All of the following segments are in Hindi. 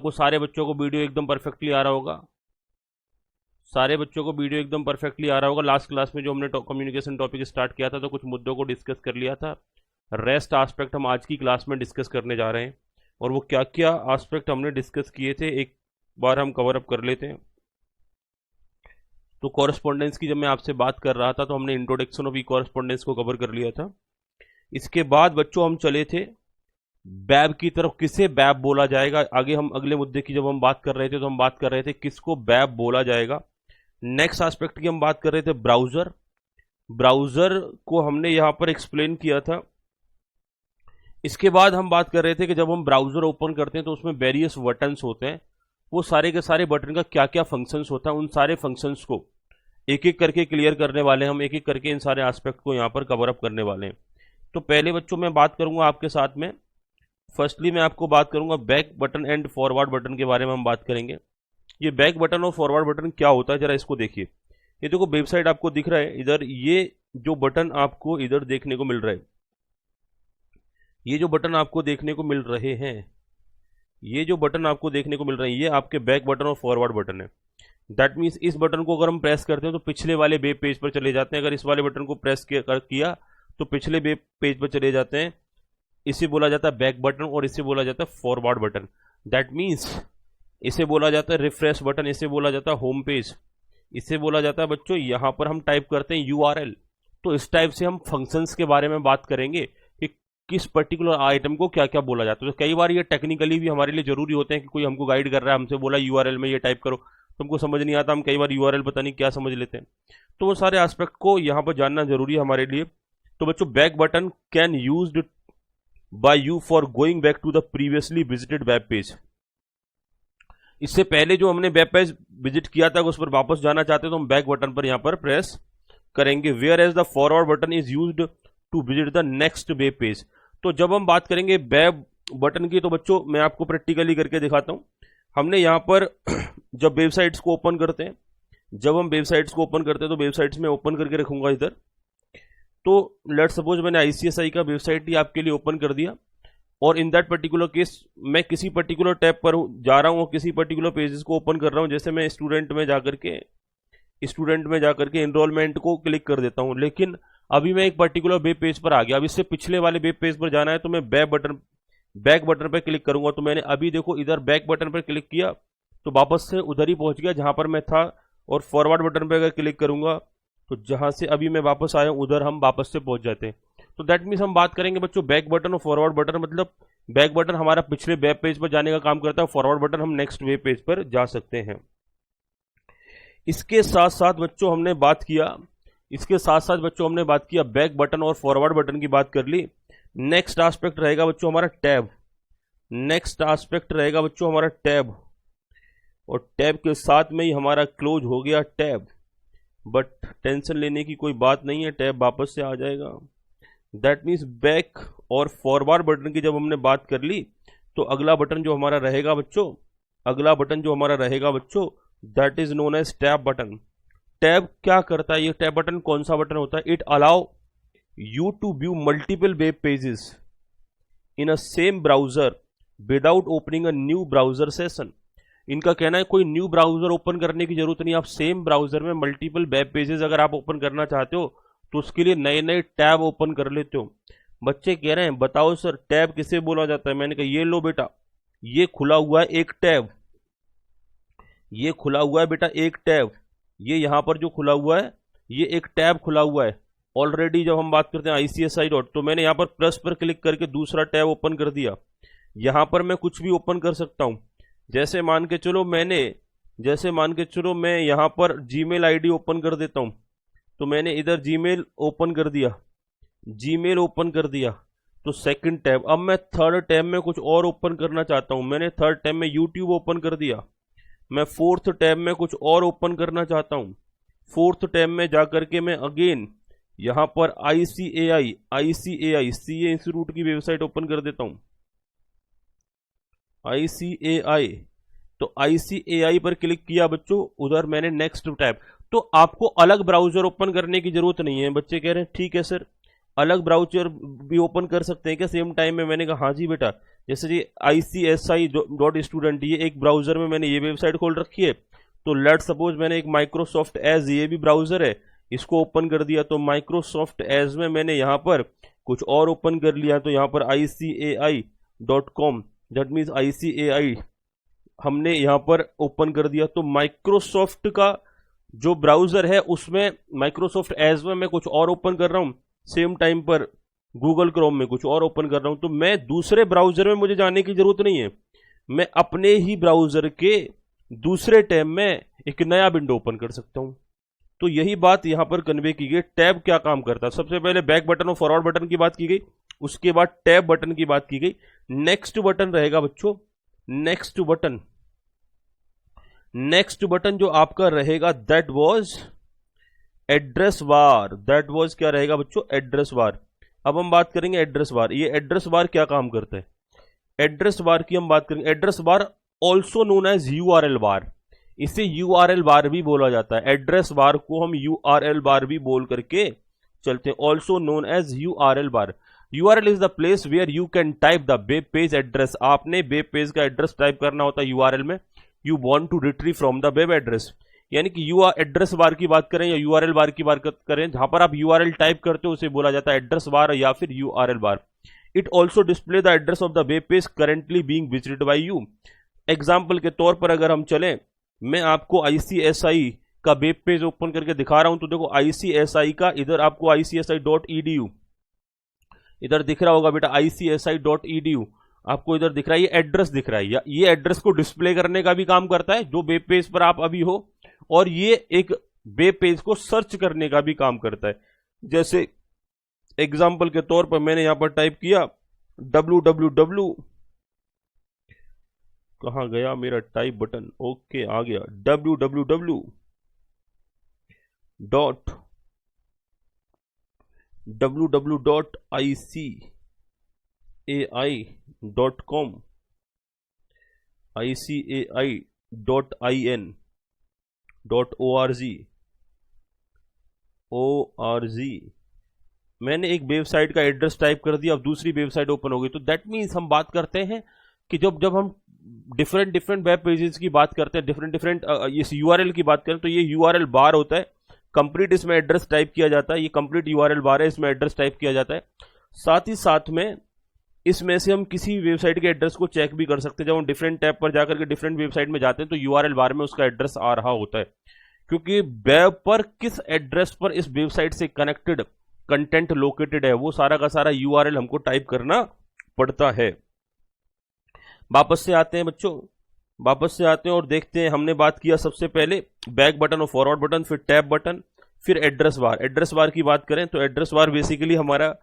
आपको सारे बच्चों को वीडियो एकदम परफेक्टली आ रहा होगा, सारे बच्चों को वीडियो एकदम परफेक्टली आ रहा होगा। लास्ट क्लास में जो हमने कम्युनिकेशन टॉपिक स्टार्ट किया था तो कुछ मुद्दों को डिस्कस कर लिया था। रेस्ट आस्पेक्ट हम आज की क्लास में डिस्कस करने जा रहे हैं, और वो क्या क्या आस्पेक्ट हमने डिस्कस किए थे एक बार हम कवर अप कर लेते हैं। तो कॉरेस्पॉन्डेंस की जब मैं आपसे बात कर रहा था तो हमने इंट्रोडक्शन ऑफ ई कॉरेस्पॉन्डेंस को कवर कर लिया था। इसके बाद बच्चों हम चले थे बैब की तरफ। किसे बैब बोला जाएगा, आगे हम अगले मुद्दे की जब हम बात कर रहे थे तो हम बात कर रहे थे किसको बैब बोला जाएगा। नेक्स्ट एस्पेक्ट की हम बात कर रहे थे ब्राउजर। ब्राउजर को हमने यहां पर एक्सप्लेन किया था। इसके बाद हम बात कर रहे थे कि जब हम ब्राउजर ओपन करते हैं तो उसमें वेरियस बटन्स होते हैं, वो सारे के सारे बटन का क्या क्या फंक्शंस होता है, उन सारे फंक्शंस को एक एक करके क्लियर करने वाले हैं हम, एक एक करके इन सारे एस्पेक्ट को यहाँ पर कवर अप करने वाले हैं। तो पहले बच्चों मैं बात करूंगा आपके साथ में, फर्स्टली मैं आपको बात करूंगा back button and forward button के बारे में हम बात करेंगे। ये बैक बटन और फॉरवर्ड बटन क्या होता है जरा इसको देखिए। ये देखो वेबसाइट आपको दिख रहा है इधर, ये जो बटन आपको इधर देखने को मिल रहा है, ये जो बटन आपको देखने को मिल रहे हैं, ये जो बटन आपको देखने को मिल रहे हैं ये आपके बैक बटन और फॉरवर्ड बटन है। दैट मीन्स इस बटन को अगर हम प्रेस करते हैं तो पिछले वाले वेब पेज पर चले जाते हैं, अगर इस वाले बटन को प्रेस किया तो पिछले वेब पेज पर चले जाते हैं। इसे बोला जाता है बैक बटन और इसे बोला जाता है फॉरवर्ड बटन। दैट मीन्स इसे बोला जाता है रिफ्रेश बटन, इसे बोला जाता है होम पेज, इसे बोला जाता है बच्चों यहां पर हम टाइप करते हैं URL। तो इस टाइप से हम फंक्शंस के बारे में बात करेंगे कि किस पर्टिकुलर आइटम को क्या क्या बोला जाता है। तो कई बार ये टेक्निकली भी हमारे लिए जरूरी होते हैं कि कोई हमको गाइड कर रहा है, हमसे बोला URL में ये टाइप करो, तो हमको समझ नहीं आता, हम कई बार URL पता नहीं क्या समझ लेते हैं। तो वो सारे एस्पेक्ट को यहाँ पर जानना जरूरी है हमारे लिए। तो बच्चों back button can used by you for going back to the previously visited web page. इससे पहले जो हमने वेब पेज विजिट किया था उस पर वापस जाना चाहते हैं तो हम बैक बटन पर यहां पर प्रेस करेंगे। Whereas the forward button is used to visit the next web page. तो जब हम बात करेंगे वेब बटन की तो बच्चों मैं आपको प्रैक्टिकली करके दिखाता हूं। हमने यहां पर जब वेबसाइट्स को ओपन करते हैं, जब हम वेबसाइट्स को ओपन करते हैं तो वेबसाइट्स में ओपन करके रखूंगा इधर। तो लेट सपोज मैंने ICSI का वेबसाइट ही आपके लिए ओपन कर दिया, और इन दैट पर्टिकुलर केस मैं किसी पर्टिकुलर टैब पर जा रहा हूं और किसी पर्टिकुलर पेजेस को ओपन कर रहा हूं। जैसे मैं स्टूडेंट में जाकर के एनरोलमेंट को क्लिक कर देता हूं, लेकिन अभी मैं एक पर्टिकुलर वेब पेज पर आ गया। अब इससे पिछले वाले वेब पेज पर जाना है तो मैं बैक बटन पर क्लिक करूंगा। तो मैंने अभी देखो इधर बैक बटन पर क्लिक किया तो वापस से उधर ही पहुंच गया जहां पर मैं था, और फॉरवर्ड बटन पर अगर क्लिक करूंगा तो जहां से अभी मैं वापस आया उधर हम वापस से पहुंच जाते हैं। तो दैट मीन्स हम बात करेंगे बच्चों बैक बटन और फॉरवर्ड बटन, मतलब बैक बटन हमारा पिछले वेब पेज पर जाने का काम करता है, फॉरवर्ड बटन हम नेक्स्ट वेब पेज पर जा सकते हैं। इसके साथ साथ बच्चों हमने बात किया बैक बटन और फॉरवर्ड बटन की बात कर ली। नेक्स्ट एस्पेक्ट रहेगा बच्चों हमारा टैब, और टैब के साथ में ही हमारा क्लोज हो गया टैब, बट टेंशन लेने की कोई बात नहीं है, टैब वापस से आ जाएगा। दैट मीन्स बैक और फॉरवर्ड बटन की जब हमने बात कर ली तो अगला बटन जो हमारा रहेगा बच्चों that is known as tab button. Tab क्या करता है, ये टैब बटन कौन सा बटन होता है? It allow you to view multiple web pages in a same browser without opening a new browser session. इनका कहना है कोई न्यू ब्राउजर ओपन करने की जरूरत नहीं, आप सेम ब्राउजर में मल्टीपल वेब पेजेस अगर आप ओपन करना चाहते हो तो उसके लिए नए नए टैब ओपन कर लेते हो। बच्चे कह रहे हैं बताओ सर टैब किसे बोला जाता है? मैंने कहा ये लो बेटा, ये खुला हुआ है एक टैब, ये खुला हुआ है बेटा एक टैब, ये यहां पर जो खुला हुआ है ये एक टैब खुला हुआ है ऑलरेडी। जब हम बात करते हैं ICSI डॉट, तो मैंने यहां पर प्लस पर क्लिक करके दूसरा टैब ओपन कर दिया। यहां पर मैं कुछ भी ओपन कर सकता हूं, जैसे मान के चलो मैं यहां पर Gmail ID ओपन कर देता हूं, तो मैंने इधर Gmail ओपन कर दिया, तो सेकंड टैब। अब मैं थर्ड टैब में कुछ और ओपन करना चाहता हूं, मैंने थर्ड टैब में YouTube ओपन कर दिया। मैं फोर्थ टैब में कुछ और ओपन करना चाहता हूं, फोर्थ टैब में जाकर के मैं अगेन यहां पर ICAI CA इंस्टीट्यूट की वेबसाइट ओपन कर देता हूं, ICAI। तो ICAI पर क्लिक किया बच्चों, उधर मैंने नेक्स्ट टैब। तो आपको अलग ब्राउजर ओपन करने की जरूरत नहीं है। बच्चे कह रहे हैं ठीक है सर अलग ब्राउजर भी ओपन कर सकते हैं क्या सेम टाइम में? मैंने कहा हाँ जी बेटा, जैसे जी ICSI.student, ये एक ब्राउजर में मैंने ये वेबसाइट खोल रखी है, तो लेट सपोज मैंने एक माइक्रोसॉफ्ट एज, ये भी ब्राउजर है, इसको ओपन कर दिया, तो माइक्रोसॉफ्ट एज में मैंने यहाँ पर कुछ और ओपन कर लिया, तो यहाँ पर ICAI.com, दैट मीन्स ICAI हमने यहाँ पर ओपन कर दिया। तो माइक्रोसॉफ्ट का जो ब्राउजर है उसमें माइक्रोसॉफ्ट एज में मैं कुछ और ओपन कर रहा हूँ, सेम टाइम पर गूगल क्रोम में कुछ और ओपन कर रहा हूँ, तो मैं दूसरे ब्राउजर में मुझे जाने की जरूरत नहीं है, मैं अपने ही ब्राउजर के दूसरे टैब में एक नया विंडो ओपन कर सकता हूँ। तो यही बात यहां पर कन्वे की गई। टैब क्या काम करता है, सबसे पहले बैक बटन और फॉरवर्ड बटन की बात की गई, उसके बाद टैब बटन की बात की गई। नेक्स्ट बटन रहेगा बच्चों, नेक्स्ट बटन जो आपका रहेगा that was address bar, that was क्या रहेगा बच्चों, एड्रेस बार। अब हम बात करेंगे एड्रेस बार। ये एड्रेस बार क्या काम करता है, एड्रेस बार की हम बात करेंगे। Address bar also known as URL bar, इसे URL बार भी बोला जाता है। एड्रेस बार को हम URL बार भी बोल करके चलते हैं, also known as URL bar. URL is the place where you can type the web page address. आपने वेब पेज का एड्रेस टाइप करना होता है URL में, you want to retrieve from the web address. यानी कि एड्रेस बार की बात करें या URL बार की बात करें, जहां पर आप URL टाइप करते हो उसे बोला जाता है एड्रेस बार या फिर URL bar. It also display the address of the web page currently being visited by you. Example के तौर पर अगर हम चलें, मैं आपको ICSI का वेब पेज ओपन करके दिखा रहा हूं, तो देखो ICSI का इधर आपको ICSI.edu इधर दिख रहा होगा बेटा, ICSI.edu आपको इधर दिख रहा है, ये एड्रेस दिख रहा है। ये एड्रेस को डिस्प्ले करने का भी काम करता है जो वेब पेज पर आप अभी हो, और ये एक वेब पेज को सर्च करने का भी काम करता है। जैसे एग्जाम्पल के तौर पर मैंने यहां पर टाइप किया www, कहां गया मेरा टाइप बटन, ओके आ गया, www.ICAI.com, ICAI.in.org मैंने एक वेबसाइट का एड्रेस टाइप कर दिया, अब दूसरी वेबसाइट ओपन हो गई। तो दैट मीन्स हम बात करते हैं कि जब हम डिफरेंट वेब पेजेस की बात करते हैं, डिफरेंट इस URL की बात करें, तो ये URL बार होता है, कंप्लीट इसमें एड्रेस टाइप किया जाता है, ये कंप्लीट URL बार है, इसमें एड्रेस टाइप किया जाता है। साथ ही साथ में इसमें से हम किसी वेबसाइट के एड्रेस को चेक भी कर सकते हैं। जब हम डिफरेंट टैब पर जाकर के डिफरेंट वेबसाइट में जाते हैं तो URL बार में उसका एड्रेस आ रहा होता है, क्योंकि वेब पर किस एड्रेस पर इस वेबसाइट से कनेक्टेड कंटेंट लोकेटेड है वो सारा का सारा URL हमको टाइप करना पड़ता है। वापस से आते हैं बच्चों, वापस से आते हैं और देखते हैं। हमने बात किया सबसे पहले बैक बटन और फॉरवर्ड बटन, फिर टैब बटन, फिर एड्रेस बार। एड्रेस बार की बात करें तो एड्रेस बार बेसिकली हमारा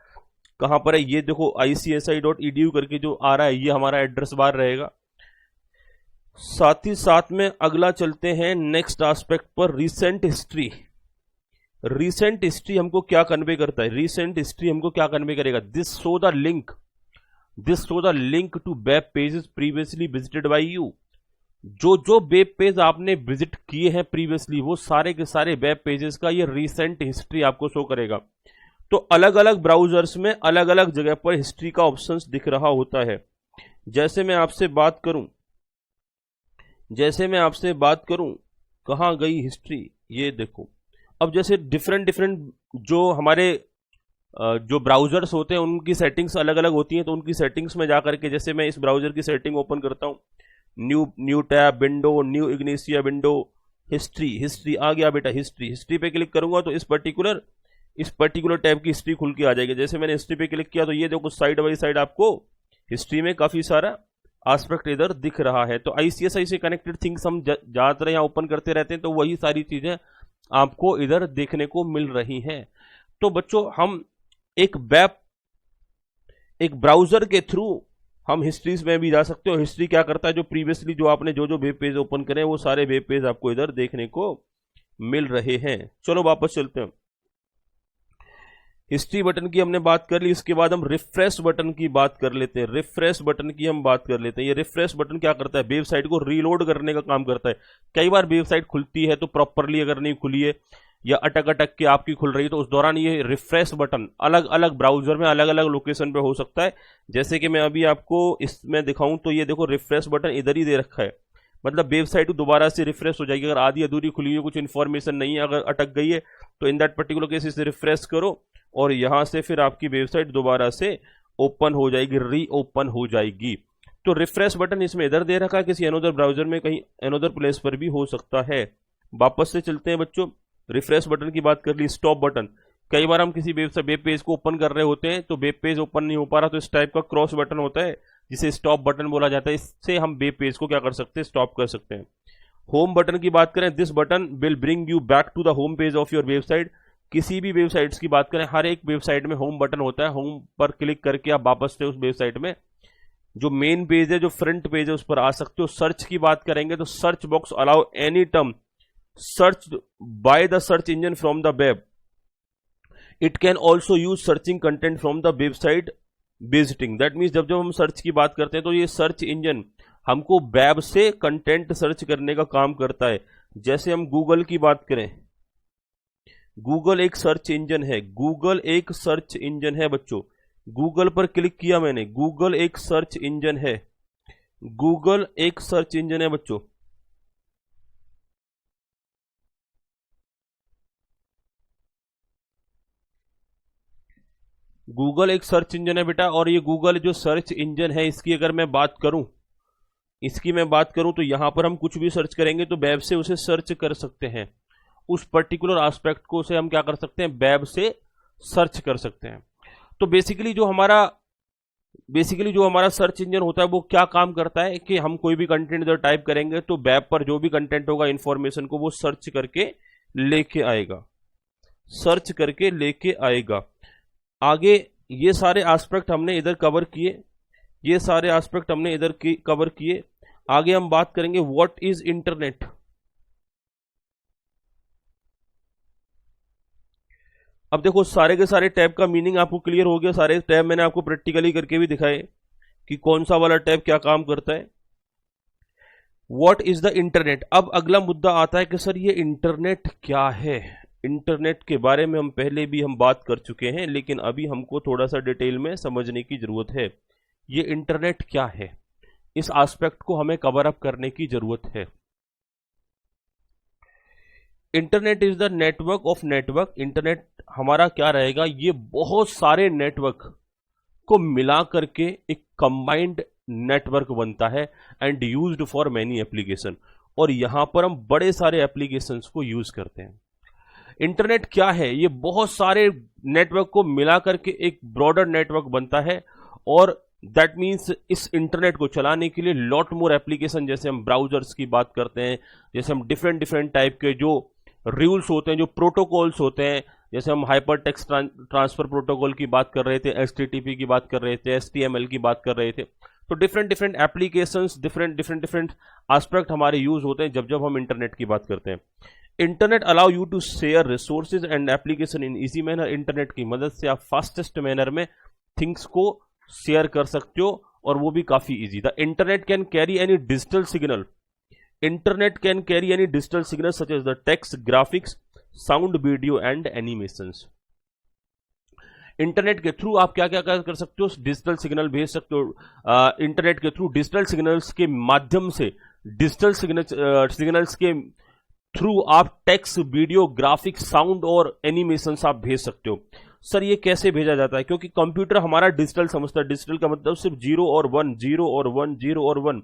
कहां पर है, ये देखो ICSI.edu करके जो आ रहा है, ये हमारा एड्रेस बार रहेगा। साथ ही साथ में अगला चलते हैं नेक्स्ट एस्पेक्ट पर, रीसेंट हिस्ट्री। रीसेंट हिस्ट्री हमको क्या कन्वे करता है, रीसेंट हिस्ट्री हमको क्या कन्वे करेगा, this show the link to web pages previously visited by you. जो वेब पेज आपने विजिट किए हैं प्रीवियसली, वो सारे के सारे वेब पेजेस का ये रीसेंट हिस्ट्री आपको शो करेगा। तो अलग अलग ब्राउजर्स में अलग अलग जगह पर हिस्ट्री का ऑप्शंस दिख रहा होता है। जैसे मैं आपसे बात करूं कहां गई हिस्ट्री, ये देखो। अब जैसे डिफरेंट जो हमारे जो ब्राउजर्स होते हैं उनकी सेटिंग्स अलग अलग होती हैं, तो उनकी सेटिंग्स में जाकर के, जैसे मैं इस ब्राउजर की सेटिंग ओपन करता हूं, new tab window, new incognito window, history आ गया बेटा। हिस्ट्री पे क्लिक करूंगा तो इस पर्टिकुलर टैब की हिस्ट्री खुल के आ जाएगी। जैसे मैंने हिस्ट्री पे क्लिक किया तो ये देखो साइड बाई साइड आपको हिस्ट्री में काफी सारा एस्पेक्ट इधर दिख रहा है। तो ICSI से कनेक्टेड थिंग्स हम ज्यादातर यहाँ ओपन करते रहते हैं, तो वही सारी चीजें आपको इधर देखने को मिल रही हैं। तो बच्चों हम एक ब्राउजर के थ्रू हम हिस्ट्रीज में भी जा सकते हो। हिस्ट्री क्या करता है, जो प्रीवियसली जो आपने जो वेब पेज ओपन करे वो सारे वेब पेज आपको इधर देखने को मिल रहे हैं। चलो वापस चलते हैं। हिस्ट्री बटन की हमने बात कर ली, इसके बाद हम रिफ्रेश बटन की बात कर लेते हैं। रिफ्रेश बटन की हम बात कर लेते हैं। ये रिफ्रेश बटन क्या करता है, वेबसाइट को रीलोड करने का काम करता है। कई बार वेबसाइट खुलती है तो प्रॉपरली अगर नहीं खुली है, या अटक अटक के आपकी खुल रही है, तो उस दौरान ये रिफ्रेश बटन अलग अलग ब्राउजर में अलग अलग लोकेशन पे हो सकता है। जैसे कि मैं अभी आपको इसमें दिखाऊं तो ये देखो रिफ्रेश बटन इधर ही दे रखा है, मतलब वेबसाइट दोबारा से रिफ्रेश हो जाएगी। अगर आधी अधूरी खुली हुई कुछ इन्फॉर्मेशन नहीं है, अगर अटक गई है, तो इन दैट पर्टिकुलर केस इसे रिफ्रेश करो और यहां से फिर आपकी वेबसाइट दोबारा से ओपन हो जाएगी, री ओपन हो जाएगी। तो रिफ्रेश बटन इसमें इधर दे रखा है, किसी अनोदर ब्राउजर में कहीं अनोदर प्लेस पर भी हो सकता है। वापस से चलते हैं बच्चों, रिफ्रेश बटन की बात कर ली। स्टॉप बटन, कई बार हम किसी वेब पेज को ओपन कर रहे होते हैं तो वेब पेज ओपन नहीं हो पा रहा, तो इस टाइप का क्रॉस बटन होता है जिसे स्टॉप बटन बोला जाता है। इससे हम वेब पेज को क्या कर सकते हैं, स्टॉप कर सकते हैं। होम बटन की बात करें, this button will bring you back to the home page of your website. किसी भी वेबसाइट्स की बात करें, हर एक वेबसाइट में होम बटन होता है, होम पर क्लिक करके आप वापस से उस वेबसाइट में जो मेन पेज है, जो फ्रंट पेज है, उस पर आ सकते हो। सर्च की बात करेंगे तो search box allow any term search by the search engine from the web. It can also use searching content from the website visiting. That means जब हम सर्च की बात करते हैं तो ये सर्च इंजन हमको वेब से कंटेंट सर्च करने का काम करता है। जैसे हम गूगल की बात करें, गूगल एक सर्च इंजन है, गूगल एक सर्च इंजन है बच्चों। गूगल पर क्लिक किया मैंने, गूगल एक सर्च इंजन है, गूगल एक सर्च इंजन है बच्चों। गूगल एक सर्च इंजन है बेटा, और ये गूगल जो सर्च इंजन है इसकी अगर मैं बात करूं, तो यहां पर हम कुछ भी सर्च करेंगे तो वेब से उसे सर्च कर सकते हैं। उस पर्टिकुलर एस्पेक्ट को उसे हम क्या कर सकते हैं, वेब से सर्च कर सकते हैं। तो बेसिकली जो हमारा सर्च इंजन होता है वो क्या काम करता है कि हम कोई भी कंटेंट इधर टाइप करेंगे तो वेब पर जो भी कंटेंट होगा, इंफॉर्मेशन को वो सर्च करके लेके आएगा। आगे ये सारे एस्पेक्ट हमने इधर कवर किए, आगे हम बात करेंगे व्हाट इज इंटरनेट। अब देखो सारे के सारे टैब का मीनिंग आपको क्लियर हो गया। सारे टैब मैंने आपको प्रैक्टिकली करके भी दिखाए कि कौन सा वाला टैब क्या काम करता है। What is the internet. अब अगला मुद्दा आता है कि सर ये इंटरनेट क्या है। इंटरनेट के बारे में हम पहले भी बात कर चुके हैं, लेकिन अभी हमको थोड़ा सा डिटेल में समझने की जरूरत है। ये इंटरनेट क्या है, इस एस्पेक्ट को हमें कवर अप करने की जरूरत है। Internet is the network of network. Internet हमारा क्या रहेगा, ये बहुत सारे नेटवर्क को मिला करके एक कंबाइंड नेटवर्क बनता है and used for many application. और यहां पर हम बड़े सारे एप्लीकेशंस को यूज करते हैं। इंटरनेट क्या है, ये बहुत सारे नेटवर्क को मिला करके एक ब्रॉडर नेटवर्क बनता है। और दैट मीन्स इस इंटरनेट को चलाने के लिए लॉट मोर एप्लीकेशन, जैसे हम ब्राउजर्स की बात करते हैं, जैसे हम डिफरेंट टाइप के जो रूल्स होते हैं, जो प्रोटोकॉल्स होते हैं, जैसे हम हाइपर टेक्स्ट ट्रांसफर प्रोटोकॉल की बात कर रहे थे, HTTP की बात कर रहे थे, HTML की बात कर रहे थे। तो डिफरेंट एप्लीकेशंस, डिफरेंट एस्पेक्ट हमारे यूज होते हैं जब हम इंटरनेट की बात करते हैं। Internet allow you to share resources and application in easy manner. Internet की मदद से आप फास्टेस्ट मैनर में थिंग्स को शेयर कर सकते हो, और वो भी काफी easy. The internet can carry any digital signal. Internet can carry any digital signal such as the text, graphics, sound, video and animations. Internet के थ्रू आप क्या क्या कर सकते हो, डिजिटल सिग्नल भेज सकते हो। इंटरनेट के थ्रू डिजिटल सिग्नल्स के माध्यम से, डिजिटल सिग्नल्स के थ्रू आप टेक्स्ट, वीडियो, ग्राफिक्स, साउंड और एनिमेशंस आप भेज सकते हो। सर ये कैसे भेजा जाता है, क्योंकि कंप्यूटर हमारा डिजिटल समझता है। डिजिटल का मतलब सिर्फ 0 और 1, 0 और 1, 0 और 1,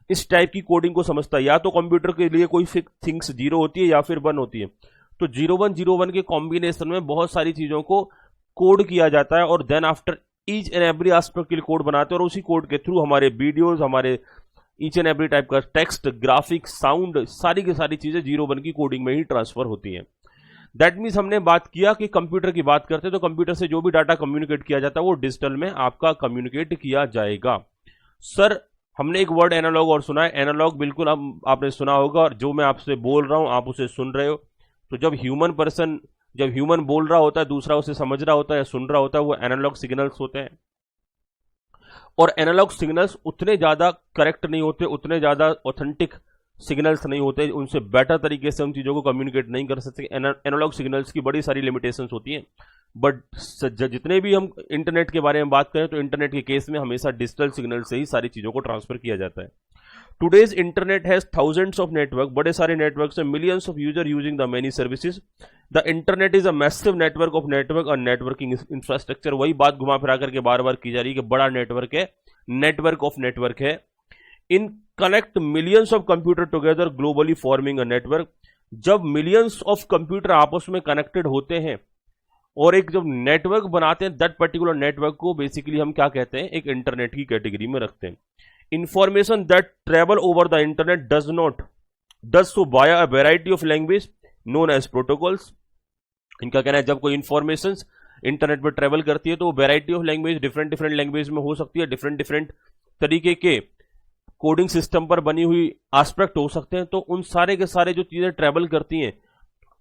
इस टाइप की कोडिंग को समझता है। या तो कंप्यूटर के लिए कोई फिक्स थिंग्स 0 होती है या फिर 1 होती है। तो 0 1 के कॉम्बिनेशन में बहुत सारी चीजों को कोड किया जाता है, और then after each and every aspect के लिए कोड बनाते हैं, और उसी कोड के थ्रू हमारे वीडियोस, हमारे ईच एंड एवरी टाइप का टेक्स्ट, ग्राफिक्स, साउंड, सारी की सारी चीजें 0 1 की कोडिंग में ही ट्रांसफर होती हैं। दैट मीन्स हमने बात किया कि कंप्यूटर की बात करते हैं तो कंप्यूटर से जो भी डाटा कम्युनिकेट किया जाता है वो डिजिटल में आपका कम्युनिकेट किया जाएगा। सर हमने एक वर्ड एनालॉग और सुना है। एनालॉग बिल्कुल आपने सुना होगा, और जो मैं आपसे बोल रहा हूं आप उसे सुन रहे हो। तो जब ह्यूमन बोल रहा होता है, दूसरा उसे समझ रहा होता है, सुन रहा होता है, वो एनालॉग सिग्नल्स होते हैं। और एनालॉग सिग्नल्स उतने ज्यादा करेक्ट नहीं होते, उतने ज्यादा ऑथेंटिक सिग्नल्स नहीं होते, उनसे बेटर तरीके से हम चीज़ों को कम्युनिकेट नहीं कर सकते। एनालॉग सिग्नल्स की बड़ी सारी लिमिटेशंस होती हैं। बट जितने भी हम इंटरनेट के बारे में बात करें तो इंटरनेट के केस में हमेशा डिजिटल सिग्नल से ही सारी चीज़ों को ट्रांसफर किया जाता है। Today's internet has thousands of network, बड़े सारे नेटवर्क से millions of user using the many services. The internet is a massive network of network और नेटवर्किंग इंफ्रास्ट्रक्चर। वही बात घुमा फिरा करके बार बार की जा रही है कि बड़ा नेटवर्क है, नेटवर्क ऑफ नेटवर्क है। इन connect millions of computer together globally forming a network. जब मिलियंस ऑफ कंप्यूटर आपस में कनेक्टेड होते हैं और एक जब नेटवर्क बनाते हैं, दैट पर्टिकुलर नेटवर्क को बेसिकली हम क्या कहते हैं, एक इंटरनेट की कैटेगरी में रखते हैं। Information that travel over the internet does so via a variety of language known as protocols. इनका कहना है जब कोई इंफॉर्मेशन इंटरनेट पर ट्रेवल करती है तो वो variety of language, different different language में हो सकती है, डिफरेंट डिफरेंट तरीके के कोडिंग सिस्टम पर बनी हुई एस्पेक्ट हो सकते हैं। तो उन सारे के सारे जो चीजें ट्रेवल करती हैं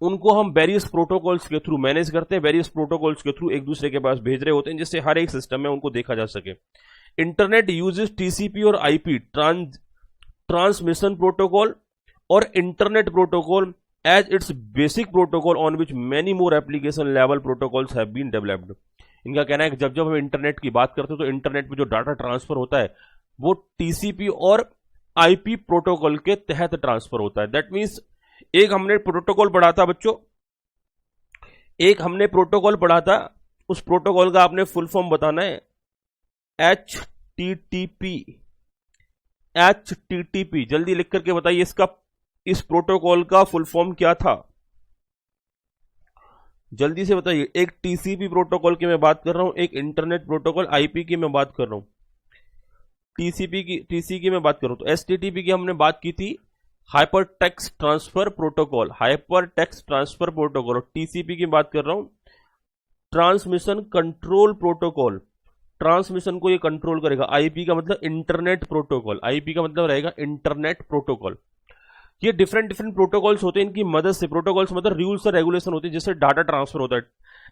उनको हम वेरियस प्रोटोकॉल्स के थ्रू मैनेज करते हैं, वेरियस प्रोटोकॉल्स के थ्रू एक दूसरे के पास भेज रहे होते हैं, जिससे हर एक सिस्टम में उनको देखा जा सके। इंटरनेट यूजेस टीसीपी और आईपी ट्रांसमिशन प्रोटोकॉल और internet protocol as its basic protocol on which many more application level protocols have been developed. इनका कहना है कि जब जब हम इंटरनेट की बात करते हैं तो इंटरनेट पे जो डाटा ट्रांसफर होता है वो टीसीपी और आईपी प्रोटोकॉल के तहत ट्रांसफर होता है। दैट मीन्स एक हमने प्रोटोकॉल पढ़ा था बच्चों, एक हमने प्रोटोकॉल पढ़ा था, उस प्रोटोकॉल का आपने फुल फॉर्म बताना है HTTP। जल्दी लिख करके बताइए इसका, इस प्रोटोकॉल का फुल फॉर्म क्या था, जल्दी से बताइए। एक टीसीपी प्रोटोकॉल की मैं बात कर रहा हूं, एक इंटरनेट प्रोटोकॉल आईपी की मैं बात कर रहा हूं, टीसी की मैं बात कर रहा हूं। तो एचटीटीपी की हमने बात की थी hyper text transfer protocol, hyper text transfer protocol. और टीसीपी की बात कर रहा हूं ट्रांसमिशन कंट्रोल प्रोटोकॉल, ट्रांसमिशन को ये कंट्रोल करेगा। आईपी का मतलब इंटरनेट प्रोटोकॉल, आईपी का मतलब रहेगा इंटरनेट प्रोटोकॉल। ये डिफरेंट डिफरेंट प्रोटोकॉल्स होते हैं, इनकी मदद से, प्रोटोकॉल्स मतलब रूल्स और रेगुलेशन होते हैं जिससे डाटा ट्रांसफर होता है।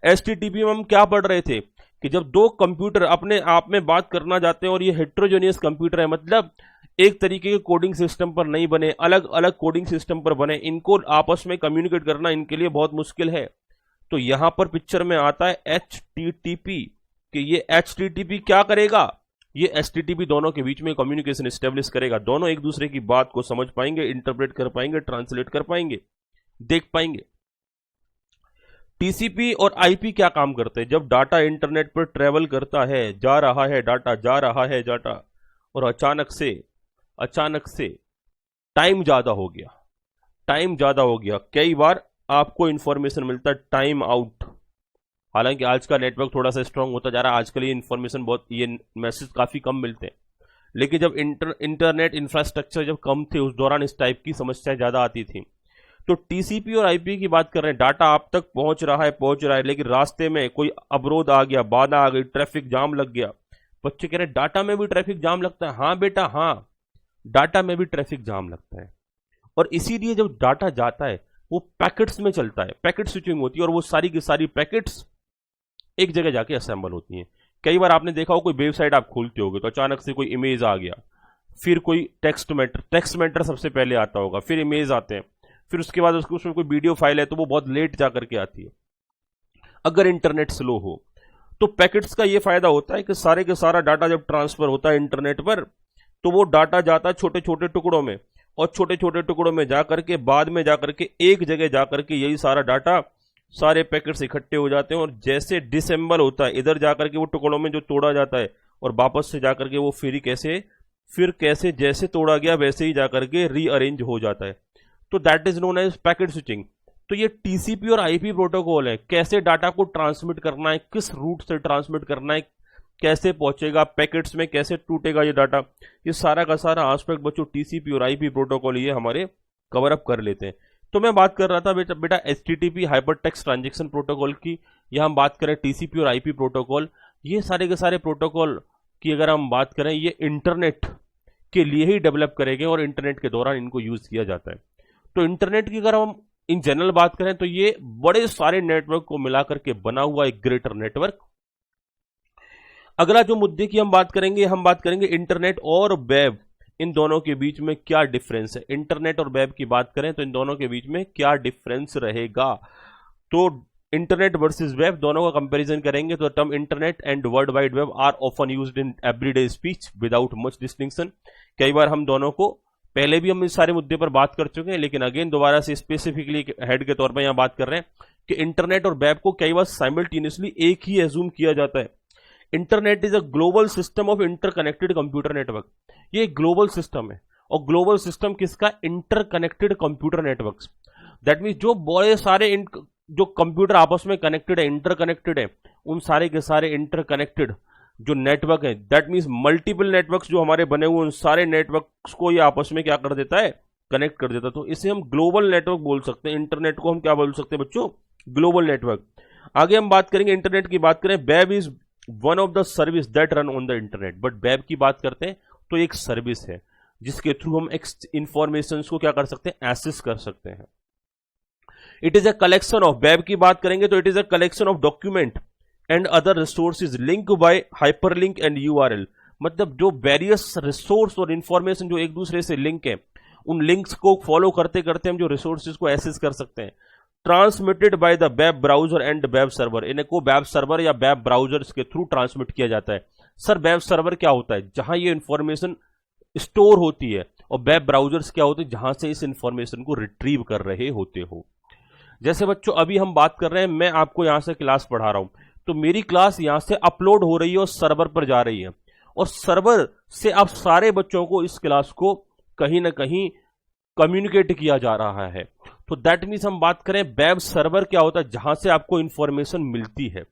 एचटीटीपी में हम क्या पढ़ रहे थे कि जब दो कंप्यूटर अपने आप में बात करना चाहते हैं और ये हेट्रोजेनियस कंप्यूटर है, मतलब एक तरीके के कोडिंग सिस्टम पर नहीं बने, अलग अलग कोडिंग सिस्टम पर बने, इनको आपस में कम्युनिकेट करना इनके लिए बहुत मुश्किल है। तो यहां पर पिक्चर में आता है एचटीटीपी कि ये एचटीटीपी क्या करेगा, ये एचटीटीपी दोनों के बीच में कम्युनिकेशन एस्टेब्लिश करेगा। दोनों एक दूसरे की बात को समझ पाएंगे, इंटरप्रेट कर पाएंगे, ट्रांसलेट कर पाएंगे, देख पाएंगे। टीसीपी और आईपी क्या काम करते हैं, जब डाटा इंटरनेट पर ट्रेवल करता है, जा रहा है डाटा, जा रहा है डाटा, और अचानक से टाइम ज्यादा हो गया, कई बार आपको इंफॉर्मेशन मिलता है टाइम आउट। हालांकि आज का नेटवर्क थोड़ा सा स्ट्रांग होता जा रहा है, आजकल ये इंफॉर्मेशन बहुत, ये मैसेज काफी कम मिलते हैं, लेकिन जब इंटरनेट इंफ्रास्ट्रक्चर जब कम थे उस दौरान इस टाइप की समस्याएं ज्यादा आती थी। तो टीसीपी और आईपी की बात कर रहे हैं, डाटा आप तक पहुंच रहा है, लेकिन रास्ते में कोई अवरोध आ गया, बाधा आ गई, ट्रैफिक जाम लग गया। बच्चे कह रहे हैं डाटा में भी ट्रैफिक जाम लगता है। हाँ बेटा हाँ, डाटा में भी ट्रैफिक जाम लगता है, और इसीलिए जब डाटा जाता है वो पैकेट्स में चलता है, पैकेट स्विचिंग होती है, और वो सारी की सारी पैकेट्स एक जगह जाके असेंबल होती हैं। कई बार आपने देखा हो कोई वेबसाइट आप खोलते होगे तो अचानक से कोई इमेज आ गया, फिर कोई टेक्स्ट मैटर सबसे पहले आता होगा, फिर इमेज आते हैं, फिर उसके बाद उसमें कोई वीडियो फाइल है तो वो बहुत लेट जा करके आती है अगर इंटरनेट स्लो हो। तो पैकेट्स का ये फायदा होता है कि सारे के सारा डाटा जब ट्रांसफर होता है इंटरनेट पर तो वो डाटा जाता है छोटे छोटे टुकड़ों में, और छोटे छोटे टुकड़ों में जाकर के बाद में जाकर के एक जगह जाकर के यही सारा डाटा, सारे पैकेट्स इकट्ठे हो जाते हैं, और जैसे डिसेंबल होता है इधर जाकर के वो टुकड़ों में जो तोड़ा जाता है और वापस से जाकर के वो फिर कैसे जैसे तोड़ा गया वैसे ही जाकर के रीअरेंज हो जाता है। तो that is known as packet switching. तो ये टीसीपी और आईपी प्रोटोकॉल है, कैसे डाटा को ट्रांसमिट करना है, किस रूट से ट्रांसमिट करना है, कैसे पहुंचेगा पैकेट्स में, कैसे टूटेगा ये डाटा, ये सारा का सारा एस्पेक्ट बच्चों टीसीपी और आईपी प्रोटोकॉल ये हमारे कवर अप कर लेते हैं। तो मैं बात कर रहा था बेटा HTTP hyper text transaction protocol की, या हम बात करें टीसीपी और आईपी प्रोटोकॉल, ये सारे के सारे प्रोटोकॉल की अगर हम बात करें ये इंटरनेट के लिए ही डेवलप करेंगे और इंटरनेट के दौरान इनको यूज किया जाता है। तो इंटरनेट की अगर हम इन जनरल बात करें तो ये बड़े सारे नेटवर्क को मिलाकर के बना हुआ एक ग्रेटर नेटवर्क। अगला जो मुद्दे की हम बात करेंगे इंटरनेट और वेब इन दोनों के बीच में क्या डिफरेंस है। इंटरनेट और वेब की बात करें तो इन दोनों के बीच में क्या डिफरेंस रहेगा। तो इंटरनेट वर्सेस वेब दोनों का कंपैरिजन करेंगे तो term internet and world wide web are often used in everyday speech without much distinction. कई बार हम दोनों को पहले भी हम इस सारे मुद्दे पर बात कर चुके हैं, लेकिन अगेन दोबारा से स्पेसिफिकली हेड के तौर पर यहां बात कर रहे हैं कि इंटरनेट और वेब को कई बार साइमल्टेनियसली एक ही एज्यूम किया जाता है। Internet is a global system of interconnected computer network. ये एक ग्लोबल सिस्टम है, और ग्लोबल सिस्टम किसका? Interconnected computer networks. That mean जो बड़े सारे जो कंप्यूटर आपस में कनेक्टेड है, इंटरकनेक्टेड है, उन सारे के सारे इंटरकनेक्टेड जो नेटवर्क है, दैट मीन्स मल्टीपल नेटवर्क्स जो हमारे बने हुए उन सारे नेटवर्क्स को ये आपस में क्या कर देता है? कनेक्ट कर देता है। तो इसे हम ग्लोबल नेटवर्क बोल सकते हैं। इंटरनेट को हम क्या बोल सकते हैं बच्चों? Global network. आगे हम बात करेंगे इंटरनेट की बात करें, web is one of the service that run on the internet. But web की बात करते हैं तो एक सर्विस है जिसके थ्रू हम इंफॉर्मेशन को क्या कर सकते हैं? एक्सेस कर सकते हैं। It is a collection of, web की बात करेंगे तो it is a collection of document and other resources link by hyperlink and URL. मतलब जो वेरियस रिसोर्स और इंफॉर्मेशन जो एक दूसरे से लिंक है, उन लिंक्स को फॉलो करते करते हम जो रिसोर्सेज को एक्सेस कर सकते हैं। Transmitted by the web browser and web server. इनको वेब सर्वर या वेब ब्राउजर के थ्रू ट्रांसमिट किया जाता है। सर वेब सर्वर क्या होता है? जहां ये इंफॉर्मेशन स्टोर होती है। और वेब ब्राउजर्स क्या होते हैं? जहां से इस इंफॉर्मेशन को रिट्रीव कर रहे होते हो। जैसे बच्चों अभी हम बात कर रहे हैं, मैं आपको यहां से क्लास पढ़ा रहा हूं, तो मेरी क्लास यहां से अपलोड हो रही है और सर्वर पर जा रही है, और सर्वर से आप सारे बच्चों को इस क्लास को कहीं ना कहीं कम्युनिकेट किया जा रहा है। तो दैट मीन्स हम बात करें वेब सर्वर क्या होता है? जहां से आपको इंफॉर्मेशन मिलती है।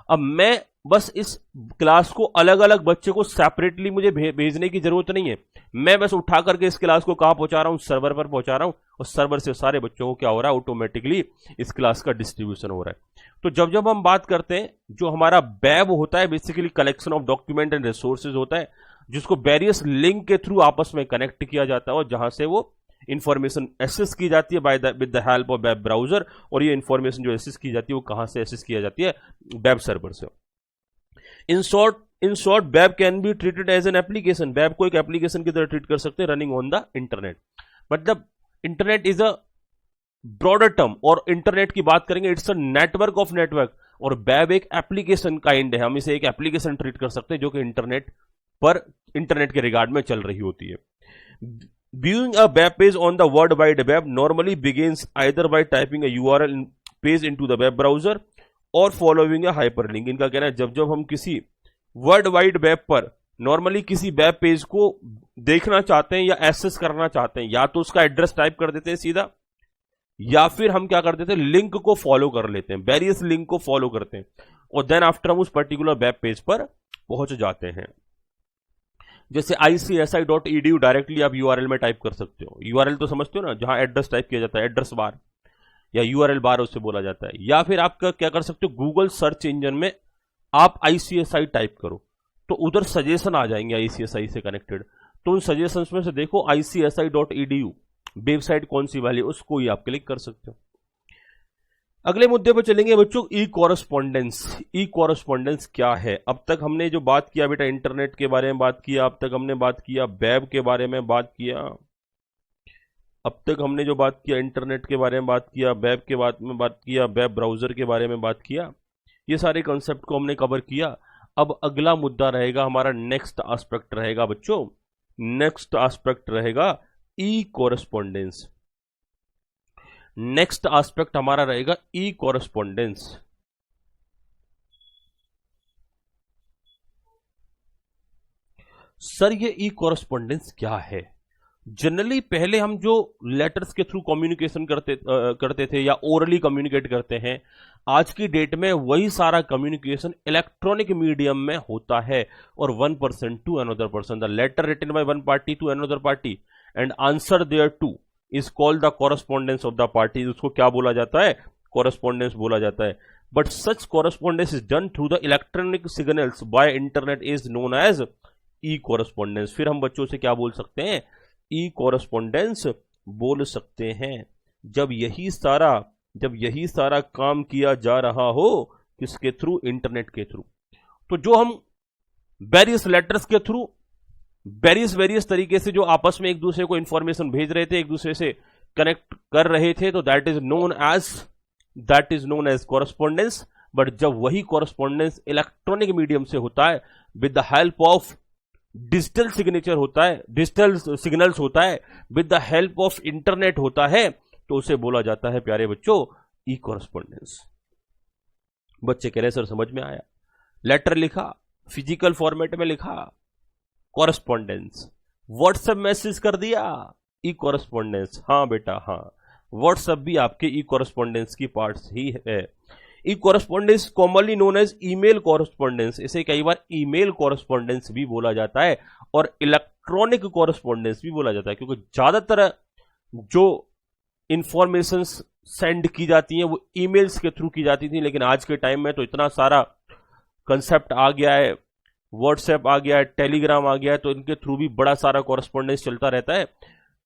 अब मैं बस इस क्लास को अलग अलग बच्चे को सेपरेटली मुझे भेजने की जरूरत नहीं है। मैं बस उठा करके इस क्लास को कहां पहुंचा रहा हूं? सर्वर पर पहुंचा रहा हूं, और सर्वर से सारे बच्चों को क्या हो रहा है? ऑटोमेटिकली इस क्लास का डिस्ट्रीब्यूशन हो रहा है। तो जब जब हम बात करते हैं, जो हमारा वेब होता है basically collection of document and resources होता है, जिसको वेरियस लिंक के थ्रू आपस में कनेक्ट किया जाता है, और जहां से वो इंफॉर्मेशन एक्सेस की जाती है with the help of web browser. और ये इंफॉर्मेशन जो एक्सेस की जाती है वो कहां से एक्सेस किया जाती है? वेब सर्वर से। In short web can be treated as an application. Web को एक एप्लीकेशन की तरह ट्रीट कर सकते हैं रनिंग ऑन द इंटरनेट। मतलब internet is a broader term, और इंटरनेट की बात करेंगे it's a network of network, और वेब एक एप्लीकेशन काइंड है। हम इसे एक एप्लीकेशन ट्रीट कर सकते हैं जो कि इंटरनेट के रिगार्ड में चल रही होती है। Viewing a web page on the World Wide Web normally begins either by typing a URL page into the web browser or following a hyperlink। इनका कहना है जब जब हम किसी वर्ल्ड वाइड वेब पर नॉर्मली किसी वेब पेज को देखना चाहते हैं या एक्सेस करना चाहते हैं, या तो उसका एड्रेस टाइप कर देते हैं सीधा, या फिर हम क्या कर देते हैं? लिंक को फॉलो कर लेते हैं, वेरियस लिंक को फॉलो करते हैं, और देन आफ्टर हम उस पर्टिकुलर वेब पेज पर पहुंच जाते हैं। जैसे ICSI.edu डायरेक्टली आप URL में टाइप कर सकते हो। URL तो समझते हो ना, जहां एड्रेस टाइप किया जाता है, एड्रेस बार या URL बार उससे बोला जाता है। या फिर आप क्या कर सकते हो? गूगल सर्च इंजन में आप ICSI टाइप करो तो उधर सजेशन आ जाएंगे ICSI से कनेक्टेड। तो उन सजेशंस में से देखो ICSI.edu वेबसाइट कौन सी वाली है, उसको ही आप क्लिक कर सकते हो। अगले मुद्दे पर चलेंगे बच्चों, ई कॉरेस्पॉन्डेंस। ई कॉरेस्पॉन्डेंस क्या है? अब तक हमने जो बात किया बेटा, इंटरनेट के बारे में बात किया, अब तक हमने बात किया वेब के बारे में बात किया, अब तक हमने जो बात किया इंटरनेट के बारे में बात किया, वेब के बारे में बात किया, वेब ब्राउजर के बारे में बात किया, ये सारे कॉन्सेप्ट को हमने कवर किया। अब अगला मुद्दा रहेगा हमारा, नेक्स्ट एस्पेक्ट रहेगा बच्चों, नेक्स्ट एस्पेक्ट रहेगा ई कॉरेस्पॉन्डेंस। नेक्स्ट एस्पेक्ट हमारा रहेगा ई कॉरेस्पॉन्डेंस। सर ये ई कॉरेस्पॉन्डेंस क्या है? जनरली पहले हम जो लेटर्स के थ्रू कम्युनिकेशन करते थे या ओरली कम्युनिकेट करते हैं, आज की डेट में वही सारा कम्युनिकेशन इलेक्ट्रॉनिक मीडियम में होता है, और one person to another person, the letter written by one party to another party and answer thereto is called the correspondence of the party. उसको क्या बोला जाता है? कॉरेस्पॉन्डेंस बोला जाता है। But such correspondence is done through the electronic signals by internet is known as e correspondence. फिर हम बच्चों से क्या बोल सकते हैं? ई कॉरेस्पॉन्डेंस बोल सकते हैं। जब यही सारा काम किया जा रहा हो किसके थ्रू? इंटरनेट के थ्रू। तो जो हम वेरियस लेटर्स के थ्रू वेरियस तरीके से जो आपस में एक दूसरे को इंफॉर्मेशन भेज रहे थे, एक दूसरे से कनेक्ट कर रहे थे, तो that is known as correspondence. But जब वही कॉरेस्पॉन्डेंस इलेक्ट्रॉनिक मीडियम से होता है, with the help of digital signature होता है, डिजिटल सिग्नल्स होता है, with the help of internet होता है, तो उसे बोला जाता है प्यारे बच्चों ई कॉरेस्पॉन्डेंस। बच्चे कह रहे सर समझ में आया, लेटर लिखा, फिजिकल फॉर्मेट में लिखा, कॉरेस्पॉन्डेंस। व्हाट्सएप मैसेज कर दिया, ई कॉरेस्पॉन्डेंस। हाँ बेटा हाँ, व्हाट्सएप भी आपके ई कॉरेस्पॉन्डेंस की पार्ट्स ही है। E correspondence commonly known as email correspondence, इसे कई बार ईमेल कॉरेस्पॉन्डेंस भी बोला जाता है और इलेक्ट्रॉनिक कॉरेस्पॉन्डेंस भी बोला जाता है, क्योंकि ज्यादातर जो इंफॉर्मेशन सेंड की जाती हैं वो ईमेल्स के थ्रू की जाती थी, लेकिन आज के टाइम में तो इतना सारा कंसेप्ट आ गया है, व्हाट्सएप आ गया है, टेलीग्राम आ गया है, तो इनके थ्रू भी बड़ा सारा कॉरेस्पॉन्डेंस चलता रहता है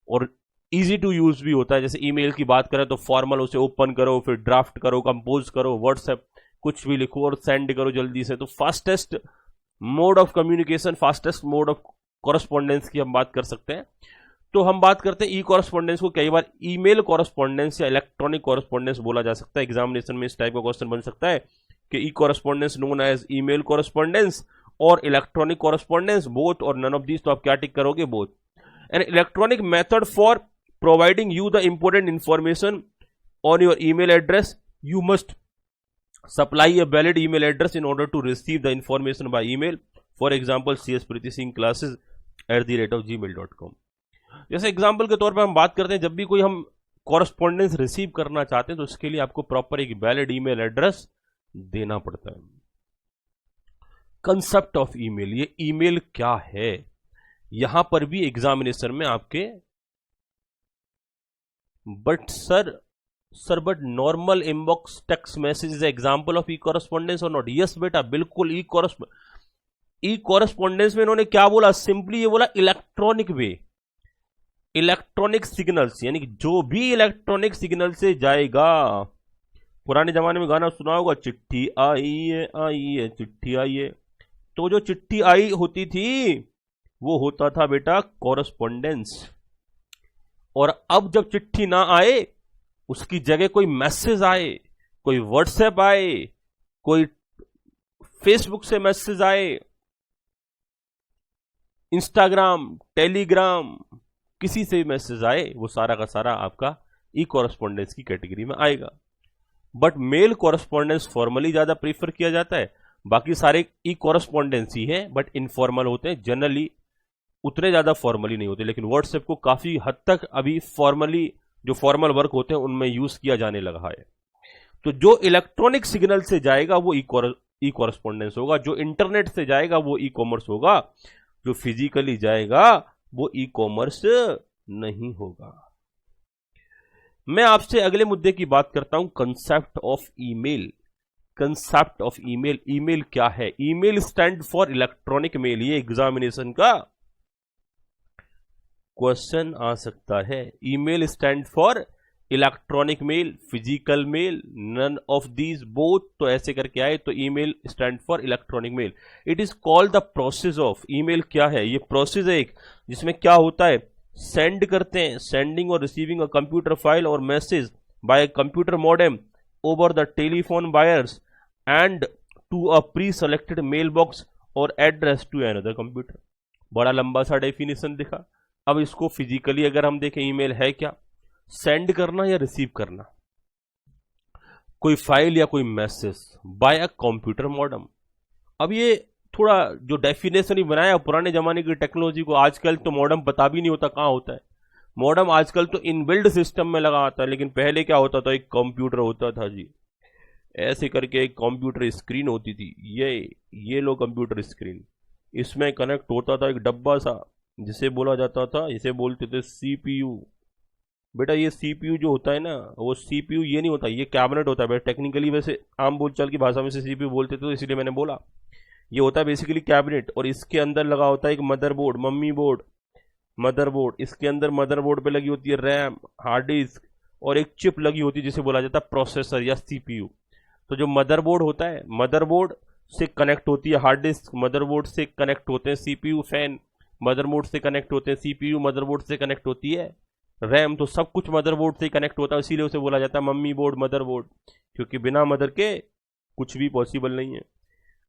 और इजी टू यूज भी होता है। जैसे ईमेल की बात करें तो फॉर्मल, उसे ओपन करो, फिर ड्राफ्ट करो, कंपोज करो, व्हाट्सएप कुछ भी लिखो और सेंड करो जल्दी से। तो fastest mode of communication, fastest mode of correspondence की हम बात कर सकते हैं। तो हम बात करते हैं ई कॉरेस्पॉन्डेंस को कई बार ईमेल कॉरेस्पॉन्डेंस या इलेक्ट्रॉनिक कॉरेस्पॉन्डेंस बोला जा सकता है। एग्जामिनेशन में इस टाइप का क्वेश्चन बन सकता है कि e correspondence known as email correspondence और इलेक्ट्रॉनिक कॉरेस्पॉन्डेंस, बोथ और नन ऑफ दीज। तो आप क्या टिक करोगे? Both. An electronic method for providing you the important information on your email address, you must supply a valid email address in order to receive the information by email. For example, csprithysingclasses@gmail.com। जैसे एग्जाम्पल के तौर पर हम बात करते हैं, जब भी कोई हम कॉरेस्पॉन्डेंस रिसीव करना चाहते हैं तो उसके लिए आपको प्रॉपर एक वैलिड ईमेल एड्रेस देना पड़ता है। कंसेप्ट ऑफ ईमेल, ये ईमेल क्या है, यहां पर भी एग्जामिनेशन में आपके but but normal inbox text message is example of E correspondence और नॉट? यस बेटा बिल्कुल। ई कॉरेस्पॉन्डेंस में इन्होंने क्या बोला? सिंपली ये बोला इलेक्ट्रॉनिक वे, इलेक्ट्रॉनिक सिग्नल्स, यानी कि जो भी इलेक्ट्रॉनिक सिग्नल से जाएगा। पुराने जमाने में गाना सुना होगा, चिट्ठी आई है चिट्ठी आई है। तो जो चिट्ठी आई होती थी वो होता था बेटा कॉरेस्पॉन्डेंस। और अब जब चिट्ठी ना आए, उसकी जगह कोई मैसेज आए, कोई व्हाट्सएप आए, कोई फेसबुक से मैसेज आए, इंस्टाग्राम, टेलीग्राम, किसी से भी मैसेज आए, वो सारा का सारा आपका ई कॉरेस्पॉन्डेंस की कैटेगरी में आएगा। बट मेल कॉरेस्पॉन्डेंस फॉर्मली ज्यादा प्रीफर किया जाता है, बाकी सारे ई कॉरेस्पॉन्डेंस ही है बट इनफॉर्मल होते हैं, जनरली उतने ज्यादा फॉर्मली नहीं होते। लेकिन व्हाट्सएप को काफी हद तक अभी फॉर्मली, जो फॉर्मल वर्क होते हैं उनमें यूज किया जाने लगा है। तो जो इलेक्ट्रॉनिक सिग्नल से जाएगा वो ई कॉरेस्पॉन्डेंस होगा, जो इंटरनेट से जाएगा वो ई कॉमर्स होगा, जो फिजिकली जाएगा वो ई कॉमर्स नहीं होगा। मैं आपसे अगले मुद्दे की बात करता हूं, concept of email. Concept of email, email क्या है? Email stand for electronic mail. ये एग्जामिनेशन का क्वेश्चन आ सकता है। Email stand for electronic mail, physical mail, none of these, both. तो ऐसे करके आए तो email stand for electronic mail. It is called the process of. Email क्या है? ये प्रोसेस है एक, जिसमें क्या होता है, सेंड करते हैं, सेंडिंग और रिसीविंग अ कंप्यूटर फाइल और message by computer modem over the telephone wires and to a preselected mail box और एड्रेस टू अनदर कंप्यूटर। बड़ा लंबा सा डेफिनेशन दिखा। अब इसको फिजिकली अगर हम देखें, ईमेल है क्या? सेंड करना या रिसीव करना कोई फाइल या कोई message by a computer modem. अब ये थोड़ा जो डेफिनेशन ही बनाया पुराने जमाने की टेक्नोलॉजी को, आजकल तो मॉडेम पता भी नहीं होता कहां होता है। मॉडेम आजकल तो इनबिल्ड सिस्टम में लगा आता है, लेकिन पहले क्या होता था, एक कंप्यूटर होता था जी, ऐसे करके एक कंप्यूटर स्क्रीन होती थी, ये लो कंप्यूटर स्क्रीन, इसमें कनेक्ट होता था एक डब्बा सा जिसे बोला जाता था, इसे बोलते थे सीपीयू। बेटा ये सीपीयू जो होता है ना, वो सीपीयू ये नहीं होता, ये कैबिनेट होता है। बेटा टेक्निकली वैसे आम बोलचाल की भाषा में से सीपीयू बोलते थे, तो इसलिए मैंने बोला ये होता है बेसिकली कैबिनेट। और इसके अंदर लगा होता है एक मदरबोर्ड, मम्मी बोर्ड, मदरबोर्ड। इसके अंदर मदरबोर्ड पे लगी होती है रैम, हार्ड डिस्क और एक चिप लगी होती है जिसे बोला जाता है प्रोसेसर या सीपीयू। तो जो मदरबोर्ड होता है, मदरबोर्ड से कनेक्ट होती है हार्ड डिस्क, मदरबोर्ड से कनेक्ट होते हैं सीपीयू, फैन, मदरबोर्ड से कनेक्ट होते हैं, सीपीयू मदरबोर्ड से कनेक्ट होती है, रैम तो सब कुछ मदरबोर्ड से कनेक्ट होता है, इसीलिए उसे बोला जाता है मम्मी बोर्ड, मदरबोर्ड, क्योंकि बिना मदर के कुछ भी पॉसिबल नहीं है।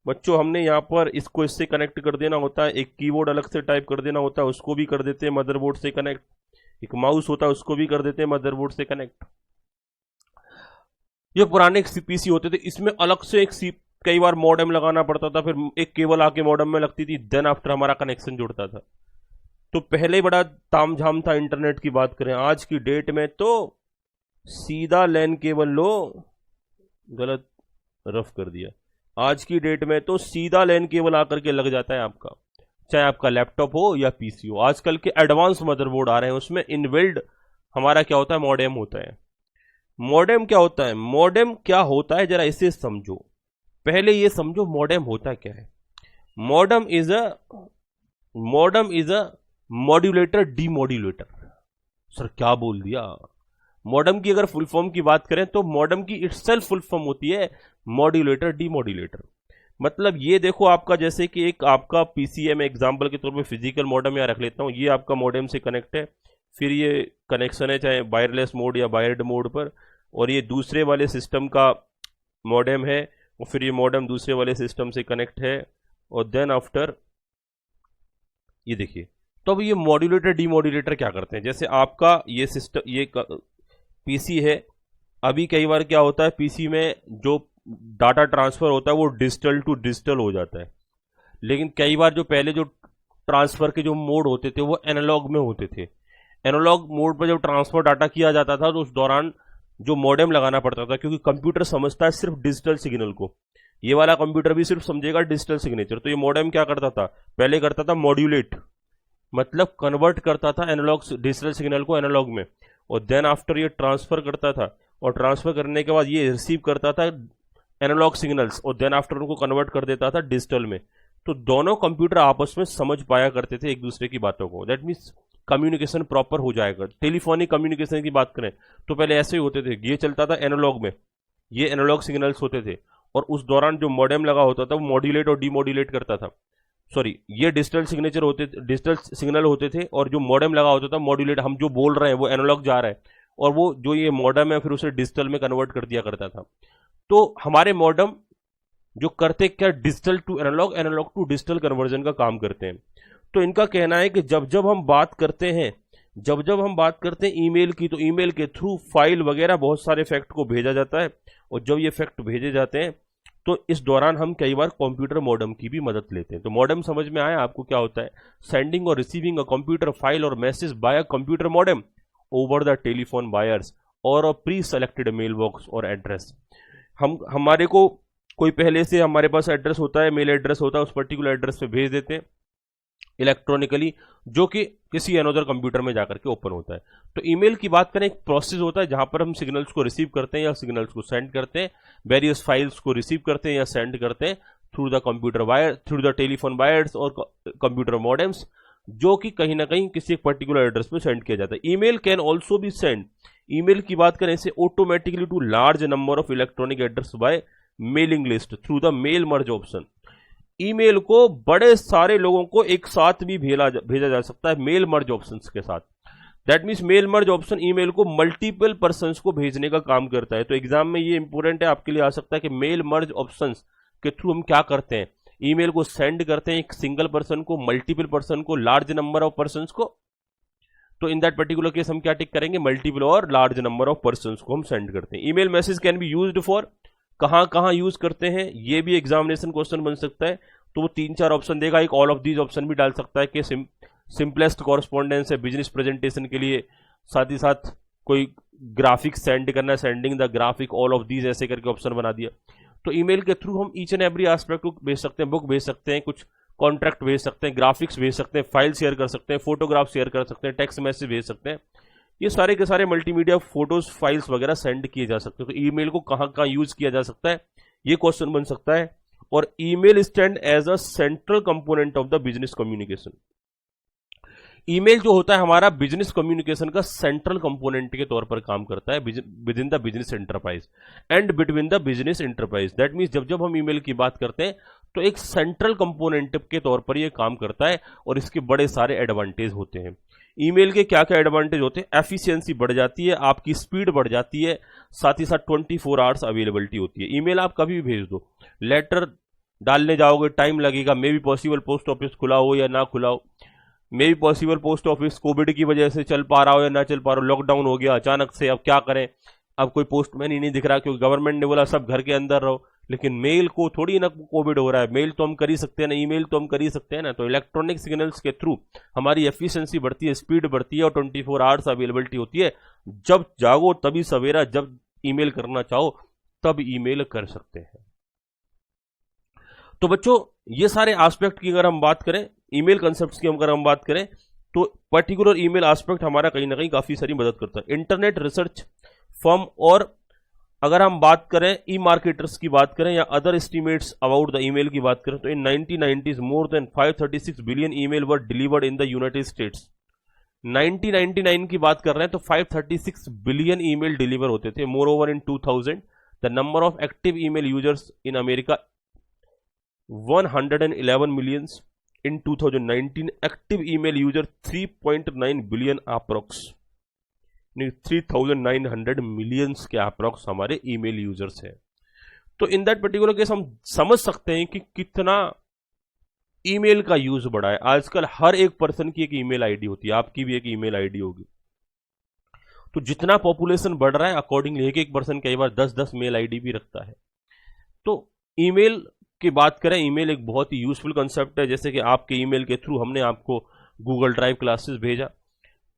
बच्चों हमने यहाँ पर इसको इससे कनेक्ट कर देना होता है, एक कीबोर्ड अलग से टाइप कर देना होता है, उसको भी कर देते हैं मदरबोर्ड से कनेक्ट, एक माउस होता है उसको भी कर देते हैं मदरबोर्ड से कनेक्ट। ये पुराने पीसी होते थे, इसमें अलग से एक कई बार मॉडेम लगाना पड़ता था, फिर एक केबल आके मॉडेम में लगती थी, देन आफ्टर हमारा कनेक्शन जुड़ता था। तो पहले बड़ा तामझाम था इंटरनेट की बात करें, आज की डेट में तो सीधा लैन केबल लो, गलत रफ कर दिया, आज की डेट में तो सीधा लैन केबल आकर के लग जाता है आपका, चाहे आपका लैपटॉप हो या पीसी हो। आजकल के एडवांस मदरबोर्ड आ रहे हैं, उसमें इनबिल्ड हमारा क्या होता है, मॉडेम होता है। मॉडेम क्या होता है, मॉडेम क्या होता है जरा इसे समझो, पहले ये समझो मॉडेम होता क्या है। Modem is a modulator demodulator. Sir क्या बोल दिया, मॉडेम की अगर फुल फॉर्म की बात करें तो मॉडेम की इटसेल्फ फुल फॉर्म होती है मॉड्यूलेटर डीमॉड्यूलेटर। मतलब ये देखो आपका, जैसे कि एक आपका पीसीएम एग्जांपल के तौर पे फिजिकल मॉडेम यहाँ रख लेता हूँ, ये आपका मॉडेम से कनेक्ट है, फिर ये कनेक्शन है चाहे वायरलेस मोड या वायर्ड मोड पर, और ये दूसरे वाले सिस्टम का मॉडेम है, और फिर ये मॉडेम दूसरे वाले सिस्टम से कनेक्ट है, और देन आफ्टर ये देखिए। तो अब ये मॉड्यूलेटर डीमॉड्यूलेटर क्या करते हैं, जैसे आपका ये सिस्टम, ये पीसी है, अभी कई बार क्या होता है पीसी में जो डाटा ट्रांसफर होता है वो डिजिटल टू डिजिटल हो जाता है, लेकिन कई बार जो पहले जो ट्रांसफर के जो मोड होते थे वो एनालॉग में होते थे। एनालॉग मोड पर जब ट्रांसफर डाटा किया जाता था तो उस दौरान जो मॉडेम लगाना पड़ता था, क्योंकि कंप्यूटर समझता है सिर्फ डिजिटल सिग्नल को, ये वाला कंप्यूटर भी सिर्फ समझेगा डिजिटल सिग्नेचर। तो ये मॉडेम क्या करता था, पहले करता था मॉड्यूलेट, मतलब कन्वर्ट करता था एनालॉग डिजिटल सिग्नल को एनालॉग में, और देन आफ्टर ये ट्रांसफर करता था, और ट्रांसफर करने के बाद ये रिसीव करता था एनालॉग सिग्नल्स, और देन आफ्टर उनको कन्वर्ट कर देता था डिजिटल में। तो दोनों कंप्यूटर आपस में समझ पाया करते थे एक दूसरे की बातों को, दैट मीन्स कम्युनिकेशन प्रॉपर हो जाएगा। टेलीफोनिक कम्युनिकेशन की बात करें तो पहले ऐसे ही होते थे, ये चलता था एनालॉग में, ये एनालॉग सिग्नल्स होते थे, और उस दौरान जो मॉडेम लगा होता था वो मॉड्यूलेट और डीमॉड्यूलेट करता था, सॉरी ये डिजिटल सिग्नेचर होते, डिजिटल सिग्नल होते थे, और जो मॉडेम लगा होता था मॉड्यूलेट, हम जो बोल रहे हैं वो एनालॉग जा रहा है, और वो जो ये मॉडेम है फिर उसे डिजिटल में कन्वर्ट कर दिया करता था। तो हमारे मॉडेम जो करते क्या, digital to analogue, analogue to digital conversion का काम करते हैं। तो इनका कहना है कि जब जब हम बात करते हैं, ईमेल की, तो ईमेल के थ्रू फाइल वगैरह बहुत सारे फैक्ट को भेजा जाता है, और जब ये फैक्ट भेजे जाते हैं तो इस दौरान हम कई बार कंप्यूटर मॉडेम की भी मदद लेते हैं। तो मॉडेम समझ में आया आपको क्या होता है, सेंडिंग और रिसीविंग अ कंप्यूटर फाइल और message by a computer modem over the telephone wires और a preselected mail box और एड्रेस। हमारे को कोई पहले से हमारे पास एड्रेस होता है, मेल एड्रेस होता है, उस पर्टिकुलर एड्रेस पे भेज देते हैं इलेक्ट्रॉनिकली, जो कि किसी अनदर कंप्यूटर में जाकर के ओपन होता है। तो ईमेल की बात करें, एक प्रोसेस होता है जहां पर हम सिग्नल्स को रिसीव करते हैं या सिग्नल्स को सेंड करते हैं, वेरियस फाइल्स को रिसीव करते हैं या सेंड करते हैं through the computer wire, through the telephone wires और कंप्यूटर मॉडेम्स, जो कि कहीं ना कहीं किसी एक पर्टिकुलर एड्रेस पे सेंड किया जाता है। Email can also be send, email की बात करें इसे automatically to large number of electronic address by mailing list through the mail merge option. Email को बड़े सारे लोगों को एक साथ भी भेजा जा सकता है मेल मर्ज ऑप्शंस के साथ। That means mail merge option email को मल्टीपल पर्संस को भेजने का काम करता है। तो एग्जाम में ये इंपॉर्टेंट है, आपके लिए आ सकता है कि मेल मर्ज ऑप्शंस के थ्रू हम क्या करते हैं, ईमेल को सेंड करते हैं एक सिंगल पर्सन को, मल्टीपल पर्सन को, लार्ज नंबर ऑफ पर्सन को। तो इन दैट पर्टिकुलर केस हम क्या टिक करेंगे, मल्टीपल और लार्ज नंबर ऑफ पर्सन को हम सेंड करते हैं। Email message can be used for, कहां कहां यूज करते हैं ये भी एग्जामिनेशन क्वेश्चन बन सकता है। तो वो 3-4 ऑप्शन देगा, एक ऑल ऑफ दीज ऑप्शन भी डाल सकता है कि सिंपलेस्ट कॉरेस्पॉन्डेंस है बिजनेस प्रेजेंटेशन के लिए, साथ ही साथ कोई ग्राफिक सेंड करना है, sending the graphic, all of these ऐसे करके ऑप्शन बना दिया। तो ईमेल के थ्रू हम ईच एंड एवरी एस्पेक्ट को भेज सकते हैं, बुक भेज सकते हैं, कुछ कॉन्ट्रैक्ट भेज सकते हैं, ग्राफिक्स भेज सकते हैं, फाइल शेयर कर सकते हैं, फोटोग्राफ शेयर कर सकते हैं, टेक्स्ट मैसेज भेज सकते हैं, ये सारे के सारे मल्टीमीडिया फोटोज फाइल्स वगैरह सेंड किए जा सकते हैं। तो ईमेल को कहां कहां यूज किया जा सकता है ये क्वेश्चन बन सकता है। और email stand as a central component of the business communication. Email जो होता है हमारा बिजनेस कम्युनिकेशन का सेंट्रल कंपोनेंट के तौर पर काम करता है within the business enterprise and between the business enterprise. That means जब जब हम ईमेल की बात करते हैं तो एक सेंट्रल कंपोनेंट के तौर पर यह काम करता है और इसके बड़े सारे एडवांटेज होते हैं। ईमेल के क्या क्या एडवांटेज होते हैं? एफिशिएंसी बढ़ जाती है, आपकी स्पीड बढ़ जाती है, साथ ही साथ 24 आवर्स अवेलेबिलिटी होती है। ईमेल आप कभी भी भेज दो, लेटर डालने जाओगे टाइम लगेगा, may be possible post office खुला हो या ना खुला हो, may be possible post office Covid की वजह से चल पा रहा हो या ना चल पा रहा हो, लॉकडाउन हो गया अचानक से, अब क्या करें, अब कोई पोस्टमैन ही नहीं दिख रहा क्योंकि गवर्नमेंट ने बोला सब घर के अंदर रहो। लेकिन मेल को थोड़ी ना कोविड हो रहा है, मेल तो हम कर ही सकते हैं ना, ईमेल तो हम कर ही सकते हैं ना। तो इलेक्ट्रॉनिक सिग्नल्स के थ्रू हमारी एफिशिएंसी बढ़ती है, स्पीड बढ़ती है और 24 आवर्स अवेलेबिलिटी होती है। जब जागो तभी सवेरा, जब ईमेल करना चाहो तब ईमेल कर सकते हैं। तो बच्चों ये सारे एस्पेक्ट की अगर हम बात करें, ईमेल कंसेप्ट्स की अगर हम बात करें, तो पर्टिकुलर ईमेल एस्पेक्ट हमारा कहीं ना कहीं काफी सारी मदद करता है। इंटरनेट रिसर्च फर्म और अगर हम बात करें ई मार्केटर्स की बात करें या other estimates about the email की बात करें, तो इन 1990s more than 536 billion email were delivered in the United states. 1999 की बात कर रहे हैं तो 536 बिलियन ईमेल डिलीवर होते थे। More over in 2000 the number of active email users in America 111 millions. In 2019 active email user 3.9 billion approx, 3900 millions के अप्रोक्स हमारे ईमेल यूजर्स हैं। तो इन दैट पर्टिकुलर केस हम समझ सकते हैं कि कितना ईमेल का यूज बढ़ा है। आजकल हर एक पर्सन की एक ईमेल आईडी होती है, आपकी भी एक ईमेल आईडी होगी। तो जितना पॉपुलेशन बढ़ रहा है अकॉर्डिंगली एक एक पर्सन कई बार 10-10 मेल आईडी भी रखता है। तो ईमेल की बात करें, ईमेल एक बहुत ही यूजफुल कंसेप्ट है। जैसे कि आपके ईमेल के थ्रू हमने आपको गूगल ड्राइव क्लासेस भेजा,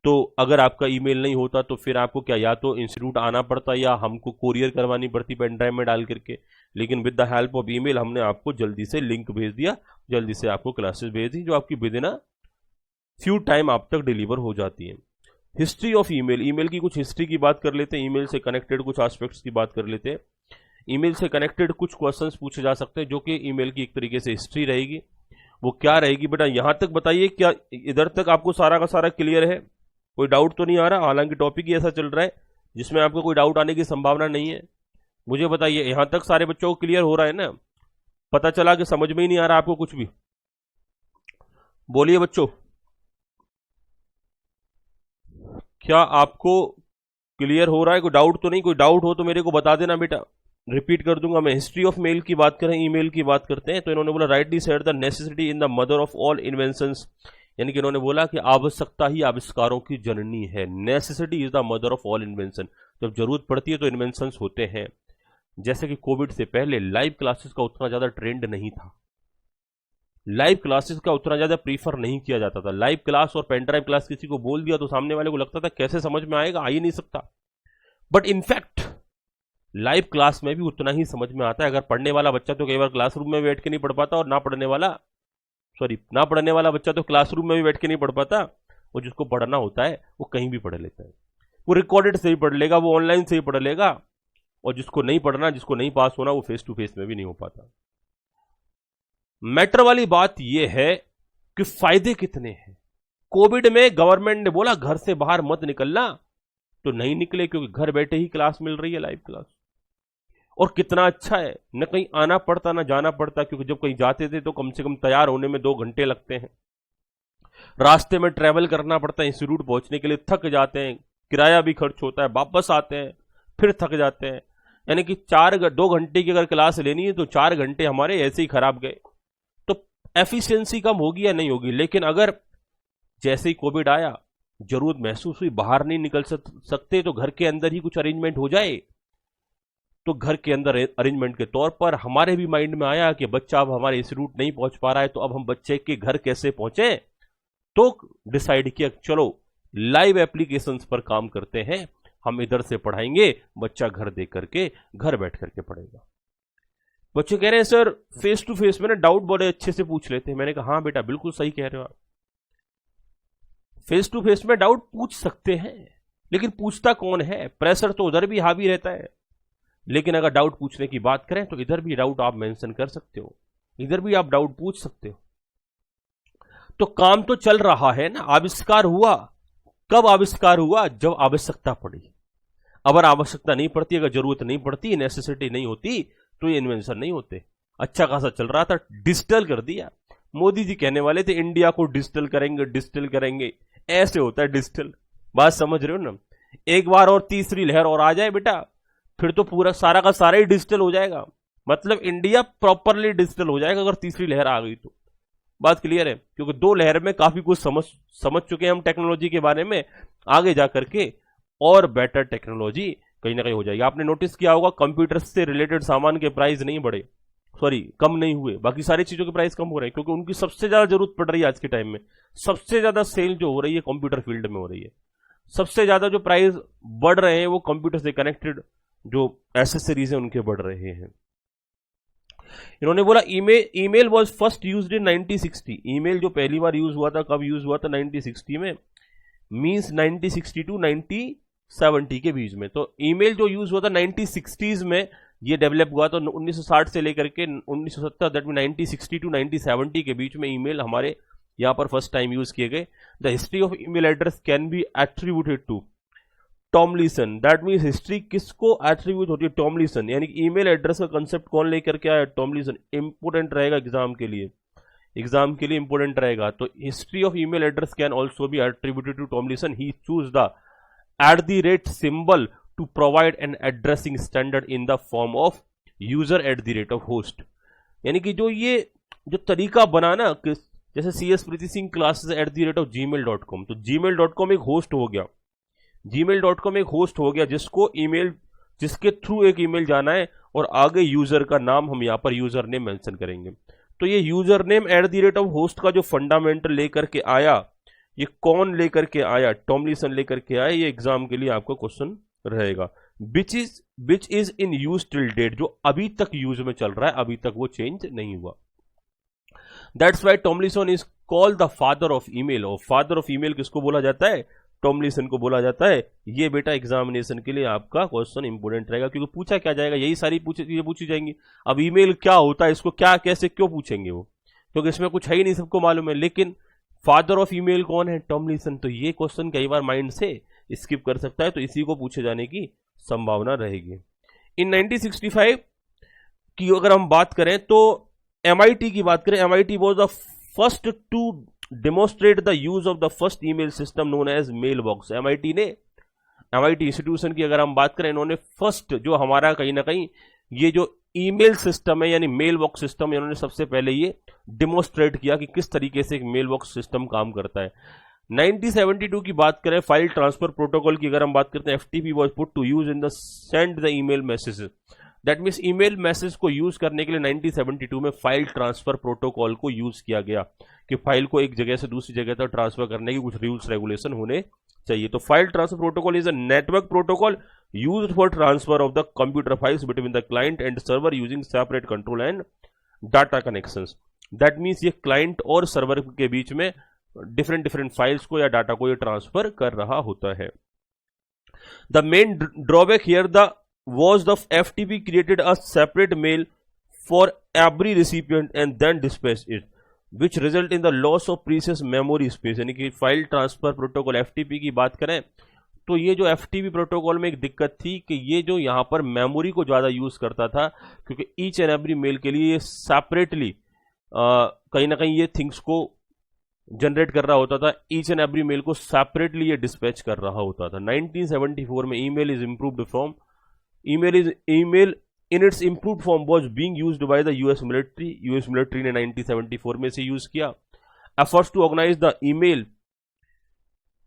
तो अगर आपका ईमेल नहीं होता तो फिर आपको क्या, या तो इंस्टीट्यूट आना पड़ता या हमको कोरियर करवानी पड़ती पेन ड्राइव में डाल करके। लेकिन with the help of email हमने आपको जल्दी से लिंक भेज दिया, जल्दी से आपको क्लासेस भेज दी, जो आपकी विद इन फ्यू टाइम आप तक डिलीवर हो जाती है। हिस्ट्री ऑफ ईमेल, ईमेल की कुछ हिस्ट्री की बात कर लेते हैं, ईमेल से कनेक्टेड कुछ एस्पेक्ट्स की बात कर लेते हैं। ईमेल से कनेक्टेड कुछ क्वेश्चंस पूछे जा सकते हैं जो कि ईमेल की एक तरीके से हिस्ट्री रहेगी। वो क्या रहेगी बेटा, यहां तक बताइए, क्या इधर तक आपको सारा का सारा क्लियर है? कोई डाउट तो नहीं आ रहा? हालांकि टॉपिक ही ऐसा चल रहा है जिसमें आपको कोई डाउट आने की संभावना नहीं है। मुझे बताइए यहां तक सारे बच्चों को क्लियर हो रहा है ना? पता चला कि समझ में ही नहीं आ रहा आपको कुछ भी? बोलिए बच्चों, क्या आपको क्लियर हो रहा है? कोई डाउट तो नहीं? कोई डाउट हो तो मेरे को बता देना बेटा, रिपीट कर दूंगा मैं। हिस्ट्री ऑफ मेल की बात करें, ईमेल की बात करते हैं, तो इन्होंने बोला rightly said the necessity in the mother of all inventions, यानी कि इन्होंने बोला कि आवश्यकता ही आविष्कारों की जननी है। Necessity is the mother of all invention, जब जरूरत पड़ती है तो इन्वेंशंस होते हैं। जैसे कि कोविड से पहले लाइव क्लासेस का उतना ज्यादा ट्रेंड नहीं था, लाइव क्लासेस का उतना ज्यादा प्रीफर नहीं किया जाता था। लाइव क्लास और पेन ड्राइव क्लास किसी को बोल दिया तो सामने वाले को लगता था कैसे समझ में आएगा, आ ही नहीं सकता। बट इनफैक्ट लाइव क्लास में भी उतना ही समझ में आता है। अगर पढ़ने वाला बच्चा तो कई बार क्लासरूम में बैठ के नहीं पढ़ पाता, और ना पढ़ने वाला बच्चा तो क्लासरूम में भी बैठ के नहीं पढ़ पाता। और जिसको पढ़ना होता है वो कहीं भी पढ़ लेता है, वो रिकॉर्डेड से ही पढ़ लेगा, वो ऑनलाइन से ही पढ़ लेगा। और जिसको नहीं पढ़ना, जिसको नहीं पास होना, वो फेस टू फेस में भी नहीं हो पाता। मैटर वाली बात यह है कि फायदे कितने हैं। कोविड में गवर्नमेंट ने बोला घर से बाहर मत निकलना, तो नहीं निकले क्योंकि घर बैठे ही क्लास मिल रही है, लाइव क्लास। और कितना अच्छा है, न कहीं आना पड़ता ना जाना पड़ता, क्योंकि जब कहीं जाते थे तो कम से कम तैयार होने में 2 घंटे लगते हैं, रास्ते में ट्रेवल करना पड़ता है, इंस्टीट्यूट पहुंचने के लिए थक जाते हैं, किराया भी खर्च होता है, वापस आते हैं फिर थक जाते हैं। यानी कि 2 घंटे की अगर क्लास लेनी है तो 4 घंटे हमारे ऐसे ही खराब गए। तो एफिशिएंसी कम होगी या नहीं होगी? लेकिन अगर जैसे ही कोविड आया, जरूरत महसूस हुई, बाहर नहीं निकल सकते, तो घर के अंदर ही कुछ अरेंजमेंट हो जाए। तो घर के अंदर अरेंजमेंट के तौर पर हमारे भी माइंड में आया कि बच्चा अब हमारे इंस्टीट्यूट नहीं पहुंच पा रहा है, तो अब हम बच्चे के घर कैसे पहुंचे। तो डिसाइड किया चलो लाइव एप्लीकेशंस पर काम करते हैं, हम इधर से पढ़ाएंगे, बच्चा घर देख करके, घर बैठ करके पढ़ेगा। बच्चे कह रहे हैं सर फेस टू फेस में ना डाउट बड़े अच्छे से पूछ लेते हैं। मैंने कहा हाँ बेटा बिल्कुल सही कह रहे हो आप, फेस टू फेस में डाउट पूछ सकते हैं, लेकिन पूछता कौन है? प्रेशर तो उधर भी हावी रहता है। लेकिन अगर डाउट पूछने की बात करें तो इधर भी डाउट आप मेंशन कर सकते हो, इधर भी आप डाउट पूछ सकते हो। तो काम तो चल रहा है ना, आविष्कार हुआ। कब आविष्कार हुआ? जब आवश्यकता पड़ी। अगर आवश्यकता नहीं पड़ती, अगर जरूरत नहीं पड़ती, नेसेसिटी नहीं होती, तो ये इन्वेंशन नहीं होते। अच्छा खासा चल रहा था, डिजिटल कर दिया। मोदी जी कहने वाले थे इंडिया को डिजिटल करेंगे, डिजिटल करेंगे। ऐसे होता है डिजिटल, बात समझ रहे हो ना। एक बार और तीसरी लहर और आ जाए बेटा, फिर तो पूरा सारा का सारा ही डिजिटल हो जाएगा। मतलब इंडिया प्रॉपरली डिजिटल हो जाएगा अगर तीसरी लहर आ गई तो। बात क्लियर है? क्योंकि दो लहर में काफी कुछ समझ चुके हैं हम टेक्नोलॉजी के बारे में। आगे जाकर के और बेटर टेक्नोलॉजी कहीं ना कहीं हो जाएगी। आपने नोटिस किया होगा कंप्यूटर से रिलेटेड सामान के प्राइस नहीं बढ़े, सॉरी कम नहीं हुए, बाकी सारी चीजों के प्राइस कम हो रहे हैं, क्योंकि उनकी सबसे ज्यादा जरूरत पड़ रही है आज के टाइम में। सबसे ज्यादा सेल जो हो रही है कंप्यूटर फील्ड में हो रही है। सबसे ज्यादा जो प्राइस बढ़ रहे हैं वो कंप्यूटर से कनेक्टेड जो एसेसरीज है उनके बढ़ रहे हैं। इन्होंने बोला email was first used in 1960। Email जो पहली बार यूज हुआ था, कब यूज हुआ था? 1960 में, मींस 1960 टू 1970 के बीच में। तो ईमेल जो यूज हुआ था 1960s में, ये डेवलप हुआ तो 1960 से लेकर के 1970, दैट मीन 1960 टू 1970 के बीच में ईमेल हमारे यहां पर फर्स्ट टाइम यूज किए गए। The history of email address can be attributed to Tomlinson. That means history किसको एट्रीब्यूट होती है? टॉमलिसन। यानी कि ईमेल एड्रेस का कंसेप्ट कौन लेकर के आया? टॉमलिसन। इंपोर्टेंट रहेगा एग्जाम के लिए, एग्जाम के लिए इंपोर्टेंट रहेगा। तो history of email address can also be attributed to Tomlinson. He choose the @ symbol to provide an addressing standard in the form of user @ host। यानी कि जो तरीका बनाना, जैसे CS प्रीति सिंह क्लासेस @gmail.com, तो gmail.com एक होस्ट हो गया। gmail.com एक होस्ट हो गया जिसको ईमेल, जिसके थ्रू एक ईमेल जाना है, और आगे यूजर का नाम हम यहां पर यूजर नेम मेंशन करेंगे। तो ये यूजर नेम @ होस्ट का जो फंडामेंटल लेकर के आया, ये कौन लेकर के आया? टॉमलिसन लेकर के आया। ये एग्जाम के लिए आपका क्वेश्चन रहेगा। Which is in use till date, जो अभी तक यूज में चल रहा है, अभी तक वो चेंज नहीं हुआ। That's why Tomlinson is called the father of email. और फादर ऑफ ईमेल किसको बोला जाता है? टॉमलिसन को बोला जाता है। ये बेटा एग्जामिनेशन के लिए आपका क्वेश्चन इंपोर्टेंट रहेगा, क्योंकि पूछा क्या जाएगा, यही सारी चीजें पूछी जाएंगी। अब ईमेल क्या होता है, इसको क्या, कैसे, क्यों पूछेंगे वो, क्योंकि इसमें कुछ है ही नहीं, सबको मालूम है। लेकिन फादर ऑफ ईमेल कौन है? टॉमलिसन। तो ये क्वेश्चन कई बार माइंड से स्किप कर सकता है, तो इसी को पूछे जाने की संभावना रहेगी। इन 1965 की अगर हम बात करें तो MIT की बात करें, MIT was the first to demonstrate the use of the first email system known as mail box. MIT institution की अगर हम बात करें, इन्होंने फर्स्ट जो हमारा कहीं ना कहीं ये जो ईमेल सिस्टम है यानी मेल बॉक्स सिस्टम, इन्होंने सबसे पहले ये डेमोन्स्ट्रेट किया कि किस तरीके से एक मेल बॉक्स सिस्टम काम करता है। 1972 की बात करें, फाइल ट्रांसफर प्रोटोकॉल की अगर हम बात करते हैं, FTP was put to use in the send the email message. That means email message को यूज करने के लिए 1972 में फाइल ट्रांसफर प्रोटोकॉल को यूज किया गया कि फाइल को एक जगह से दूसरी जगह तक ट्रांसफर करने की कुछ रूल्स रेगुलेशन होने चाहिए। तो file transfer protocol is a network protocol used for transfer of the computer files between the client and server using separate control and data connections. That means ये क्लाइंट और सर्वर के बीच में डिफरेंट फाइल्स को या डाटा को ये ट्रांसफर कर रहा होता है। The main drawback here was the FTP created a separate mail for every recipient and then dispatched it, which result in the loss of precious memory space। यानी कि फाइल ट्रांसफर प्रोटोकॉल FTP की बात करें तो ये जो FTP प्रोटोकॉल में एक दिक्कत थी कि ये जो यहाँ पर मेमोरी को ज़्यादा यूज़ करता था, क्योंकि ईच एंड एवरी मेल के लिए ये सेपरेटली कहीं ना कहीं ये थिंग्स को जनरेट कर रहा होता था। ईच एंड एवरी मेल को सेपरेटली ये डिस्पैच कर रहा होता था। 1974 में email is improved from email in its improved form was being used by the US military। US military ने 1974 में से यूज किया। efforts to organize the email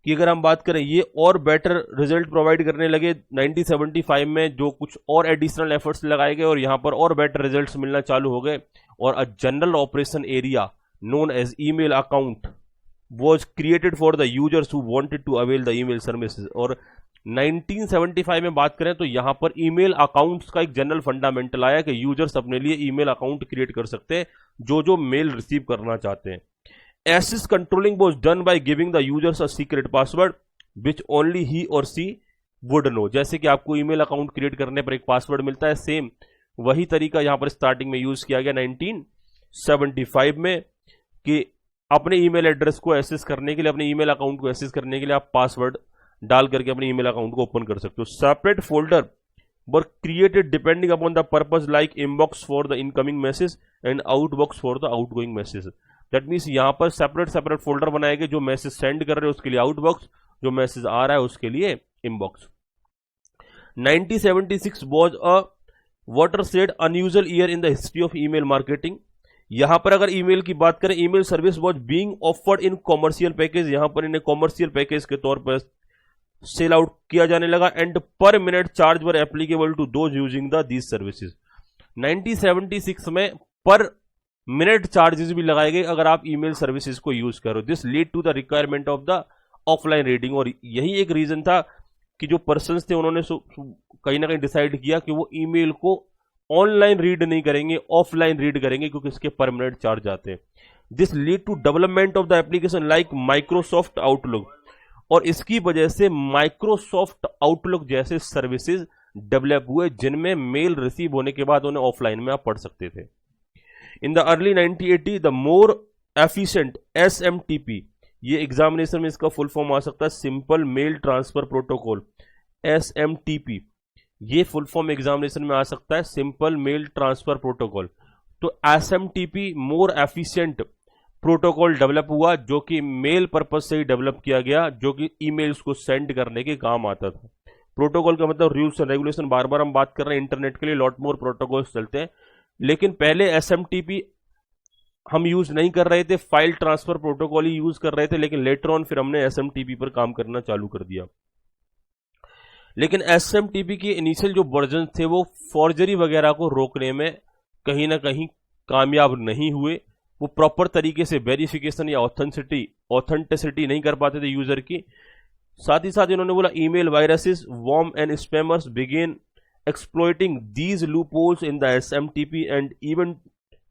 की अगर हम बात करें, ये और बेटर रिजल्ट प्रोवाइड करने लगे 1975 में, जो कुछ और एडिशनल एफर्ट्स लगाए गए और यहां पर और बेटर रिजल्ट्स मिलना चालू हो गए। और a general operation area known as email account was created for the users who wanted to avail the email services। और 1975 में बात करें तो यहां पर ईमेल अकाउंट्स का एक जनरल फंडामेंटल आया कि यूजर्स अपने लिए ईमेल अकाउंट क्रिएट कर सकते हैं जो मेल रिसीव करना चाहते हैं। Access controlling was done by giving the users a secret password which only he और सी वुड नो। जैसे कि आपको ईमेल अकाउंट क्रिएट करने पर एक पासवर्ड मिलता है, सेम वही तरीका यहां पर स्टार्टिंग में यूज किया गया 1975 में कि अपने ईमेल एड्रेस को एक्सेस करने के लिए, अपने ईमेल अकाउंट को एक्सेस करने के लिए आप पासवर्ड डाल करके अपने ईमेल अकाउंट को ओपन कर सकते हो। Separate folder were created depending upon the purpose, like inbox for the incoming message and outbox for the outgoing message. That means यहाँ पर सेपरेट फोल्डर बनाए गए, जो मैसेज सेंड कर रहे हैं उसके लिए आउटबॉक्स, जो मैसेज आ रहा है उसके लिए inbox. 1976 was a watershed unusual year in the history of email marketing। यहां पर अगर ईमेल की बात करें, email service was being offered in commercial package, यहां पर इन्हें कॉमर्शियल पैकेज के तौर पर सेल आउट किया जाने लगा। And per minute charge were applicable to those using the these services. 1976 में पर मिनट चार्जेस भी लगाए गए अगर आप ईमेल सर्विसेज को यूज करो। This lead to the requirement of the offline reading. और यही एक रीजन था कि जो पर्सन्स थे उन्होंने कहीं ना कहीं डिसाइड किया कि वो ईमेल को ऑनलाइन रीड नहीं करेंगे, ऑफलाइन रीड करेंगे, क्योंकि इसके पर मिनट चार्ज आते हैं। This lead to development of the application like Microsoft Outlook. और इसकी वजह से माइक्रोसॉफ्ट आउटलुक जैसे सर्विसेज डेवलप हुए जिनमें मेल रिसीव होने के बाद उन्हें ऑफलाइन में आप पढ़ सकते थे। In the early 1980 the more efficient SMTP, ये एग्जामिनेशन में इसका फुल फॉर्म आ सकता है simple mail transfer protocol, SMTP। ये फुल फॉर्म एग्जामिनेशन में आ सकता है सिंपल मेल ट्रांसफर प्रोटोकॉल। तो SMTP more efficient protocol develop हुआ, जो कि मेल पर्पज से ही डेवलप किया गया, जो कि ईमेल्स को सेंड करने के काम आता था। प्रोटोकॉल का मतलब रूल्स एंड रेगुलेशन, बार बार हम बात कर रहे हैं, इंटरनेट के लिए लॉट मोर प्रोटोकॉल्स चलते हैं, लेकिन पहले SMTP हम यूज नहीं कर रहे थे, फाइल ट्रांसफर प्रोटोकॉल ही यूज कर रहे थे, लेकिन लेटर ऑन फिर हमने SMTP पर काम करना चालू कर दिया। लेकिन SMTP के इनिशियल जो वर्जन थे वो फॉर्जरी वगैरह को रोकने में कहीं ना कहीं कामयाब नहीं हुए। वो प्रॉपर तरीके से वेरिफिकेशन या ऑथेंटिसिटी नहीं कर पाते थे यूजर की। साथ ही साथ इन्होंने बोला email viruses, worm and spammers begin exploiting these loopholes in the SMTP and even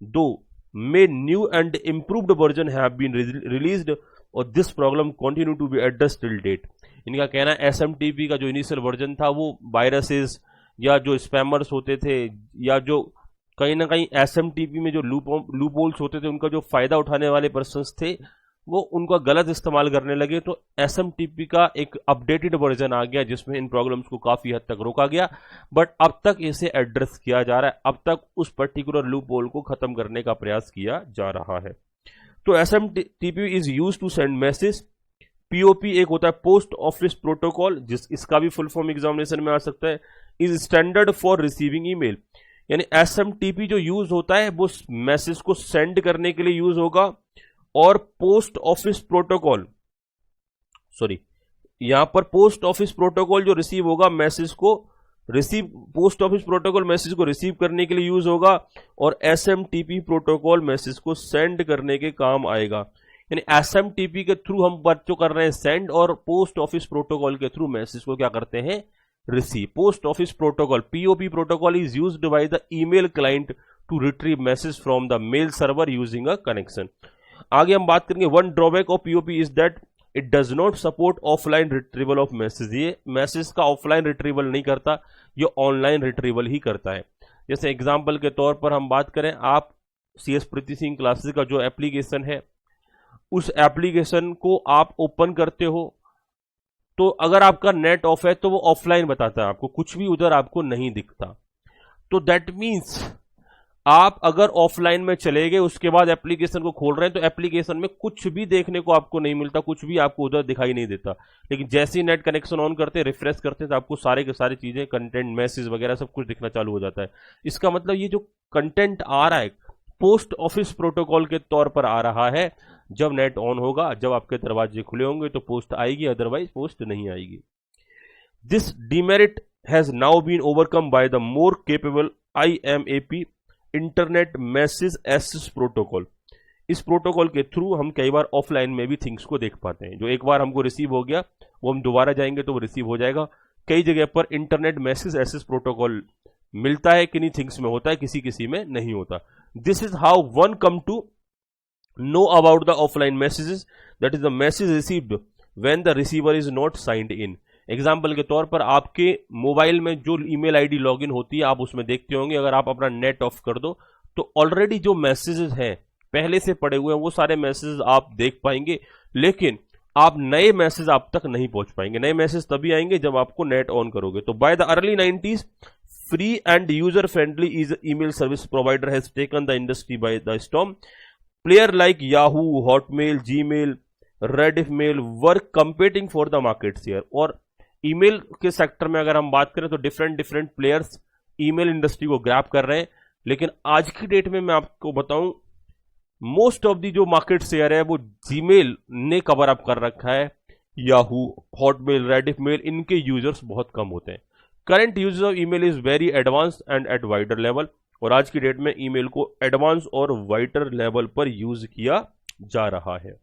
though may new and improved version have been released और this problem continue to be addressed till date। इनका कहना है SMTP का जो इनिशियल वर्जन था वो वायरसेस या जो स्पैमर्स होते थे या जो कहीं ना कहीं SMTP में जो लूप होल्स होते थे उनका जो फायदा उठाने वाले पर्सन्स थे वो उनका गलत इस्तेमाल करने लगे। तो SMTP का एक अपडेटेड वर्जन आ गया जिसमें इन प्रॉब्लम्स को काफी हद तक रोका गया, बट अब तक इसे एड्रेस किया जा रहा है, अब तक उस पर्टिकुलर लूप होल को खत्म करने का प्रयास किया जा रहा है। तो SMTP is use to send message. POP एक होता है पोस्ट ऑफिस प्रोटोकॉल, इसका भी फुल फॉर्म एग्जामिनेशन में आ सकता है, is standard for receiving email. यानी SMTP जो यूज होता है वो मैसेज को सेंड करने के लिए यूज होगा, और पोस्ट ऑफिस प्रोटोकॉल यहां पर पोस्ट ऑफिस प्रोटोकॉल जो रिसीव होगा मैसेज को पोस्ट ऑफिस प्रोटोकॉल मैसेज को रिसीव करने के लिए यूज होगा, और SMTP प्रोटोकॉल मैसेज को सेंड करने के काम आएगा। यानी SMTP के थ्रू हम बच्चों कर रहे हैं सेंड, और पोस्ट ऑफिस प्रोटोकॉल के थ्रू मैसेज को क्या करते हैं, receive. Post office protocol POP protocol is used by the email client to retrieve message from the mail server using a connection. आगे हम बात करेंगे one drawback of POP is that it does not support offline retrieval of message. ये मैसेज का ऑफलाइन रिट्रीवल नहीं करता, ये ऑनलाइन रिट्रीवल ही करता है। जैसे एग्जांपल के तौर पर हम बात करें, आप CS प्रीति सिंह क्लासेस का जो एप्लीकेशन है उस एप्लीकेशन को आप ओपन करते हो, तो अगर आपका नेट ऑफ है तो वो ऑफलाइन बताता है आपको, कुछ भी उधर आपको नहीं दिखता। तो दैट मीन्स आप अगर ऑफलाइन में चले गए उसके बाद एप्लीकेशन को खोल रहे हैं तो एप्लीकेशन में कुछ भी देखने को आपको नहीं मिलता, कुछ भी आपको उधर दिखाई नहीं देता। लेकिन जैसे ही नेट कनेक्शन ऑन करते हैं, रिफ्रेश करते हैं, तो आपको सारे के सारी चीजें, कंटेंट, मैसेज वगैरह सब कुछ दिखना चालू हो जाता है। इसका मतलब ये जो कंटेंट आ रहा है पोस्ट ऑफिस प्रोटोकॉल के तौर पर आ रहा है। जब नेट ऑन होगा, जब आपके दरवाजे खुले होंगे तो पोस्ट आएगी, अदरवाइज पोस्ट नहीं आएगी। This demerit has now been overcome by the more capable IMAP internet message access protocol. इस प्रोटोकॉल के थ्रू हम कई बार ऑफलाइन में भी थिंग्स को देख पाते हैं। जो एक बार हमको रिसीव हो गया वो हम दोबारा जाएंगे तो वो रिसीव हो जाएगा। कई जगह पर इंटरनेट मैसेज एक्सेस प्रोटोकॉल मिलता है, किन्हीं थिंग्स में होता है, किसी किसी में नहीं होता। This is how one come to know about the offline messages, that is the message received when the receiver is not signed in. Example के तौर पर आपके मोबाइल में जो ईमेल आईडी लॉगिन होती है आप उसमें देखते होंगे, अगर आप अपना नेट ऑफ कर दो तो ऑलरेडी जो मैसेजेस हैं पहले से पड़े हुए हैं वो सारे मैसेज आप देख पाएंगे, लेकिन आप नए मैसेज आप तक नहीं पहुंच पाएंगे। नए मैसेज तभी आएंगे जब आपको नेट ऑन करोगे। तो by the early 90s, free and user friendly is email service provider has taken the industry by the storm. Player like Yahoo, Hotmail, Gmail, Rediffmail were competing for the market share. और ईमेल के सेक्टर में अगर हम बात करें तो different different players email industry को ग्रैब कर रहे हैं। लेकिन आज की डेट में मैं आपको बताऊं, मोस्ट ऑफ दी जो मार्केट शेयर है वो जीमेल ने कवर अप कर रखा है। याहू, हॉटमेल, रेडिफमेल, इनके यूजर्स बहुत कम होते हैं। Current uses of email is very advance and at wider level. और आज की डेट में ईमेल को एडवांस और वाइडर लेवल पर यूज किया जा रहा है।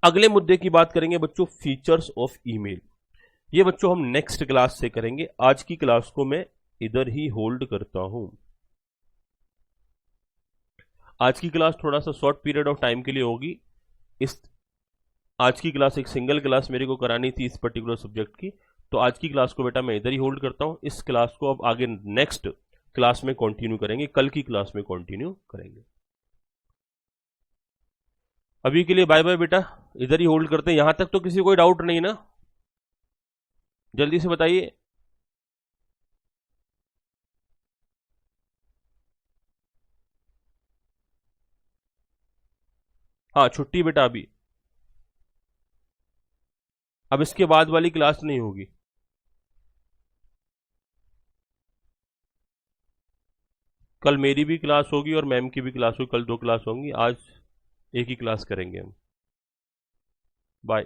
अगले मुद्दे की बात करेंगे बच्चों, फीचर्स ऑफ ईमेल। ये बच्चों हम नेक्स्ट क्लास से करेंगे। आज की क्लास को मैं इधर ही होल्ड करता हूं। आज की क्लास थोड़ा सा शॉर्ट पीरियड ऑफ टाइम के लिए होगी। आज की क्लास एक सिंगल क्लास मेरे को करानी थी इस पर्टिकुलर सब्जेक्ट की, तो आज की क्लास को बेटा मैं इधर ही होल्ड करता हूं। इस क्लास को अब आगे नेक्स्ट क्लास में कंटिन्यू करेंगे, कल की क्लास में कंटिन्यू करेंगे। अभी के लिए बाय बाय बेटा, इधर ही होल्ड करते हैं। यहां तक तो किसी कोई डाउट नहीं ना? जल्दी से बताइए। हाँ, छुट्टी बेटा अभी, अब इसके बाद वाली क्लास नहीं होगी। कल मेरी भी क्लास होगी और मैम की भी क्लास होगी। कल 2 क्लास होंगी, आज एक ही क्लास करेंगे हम। बाय।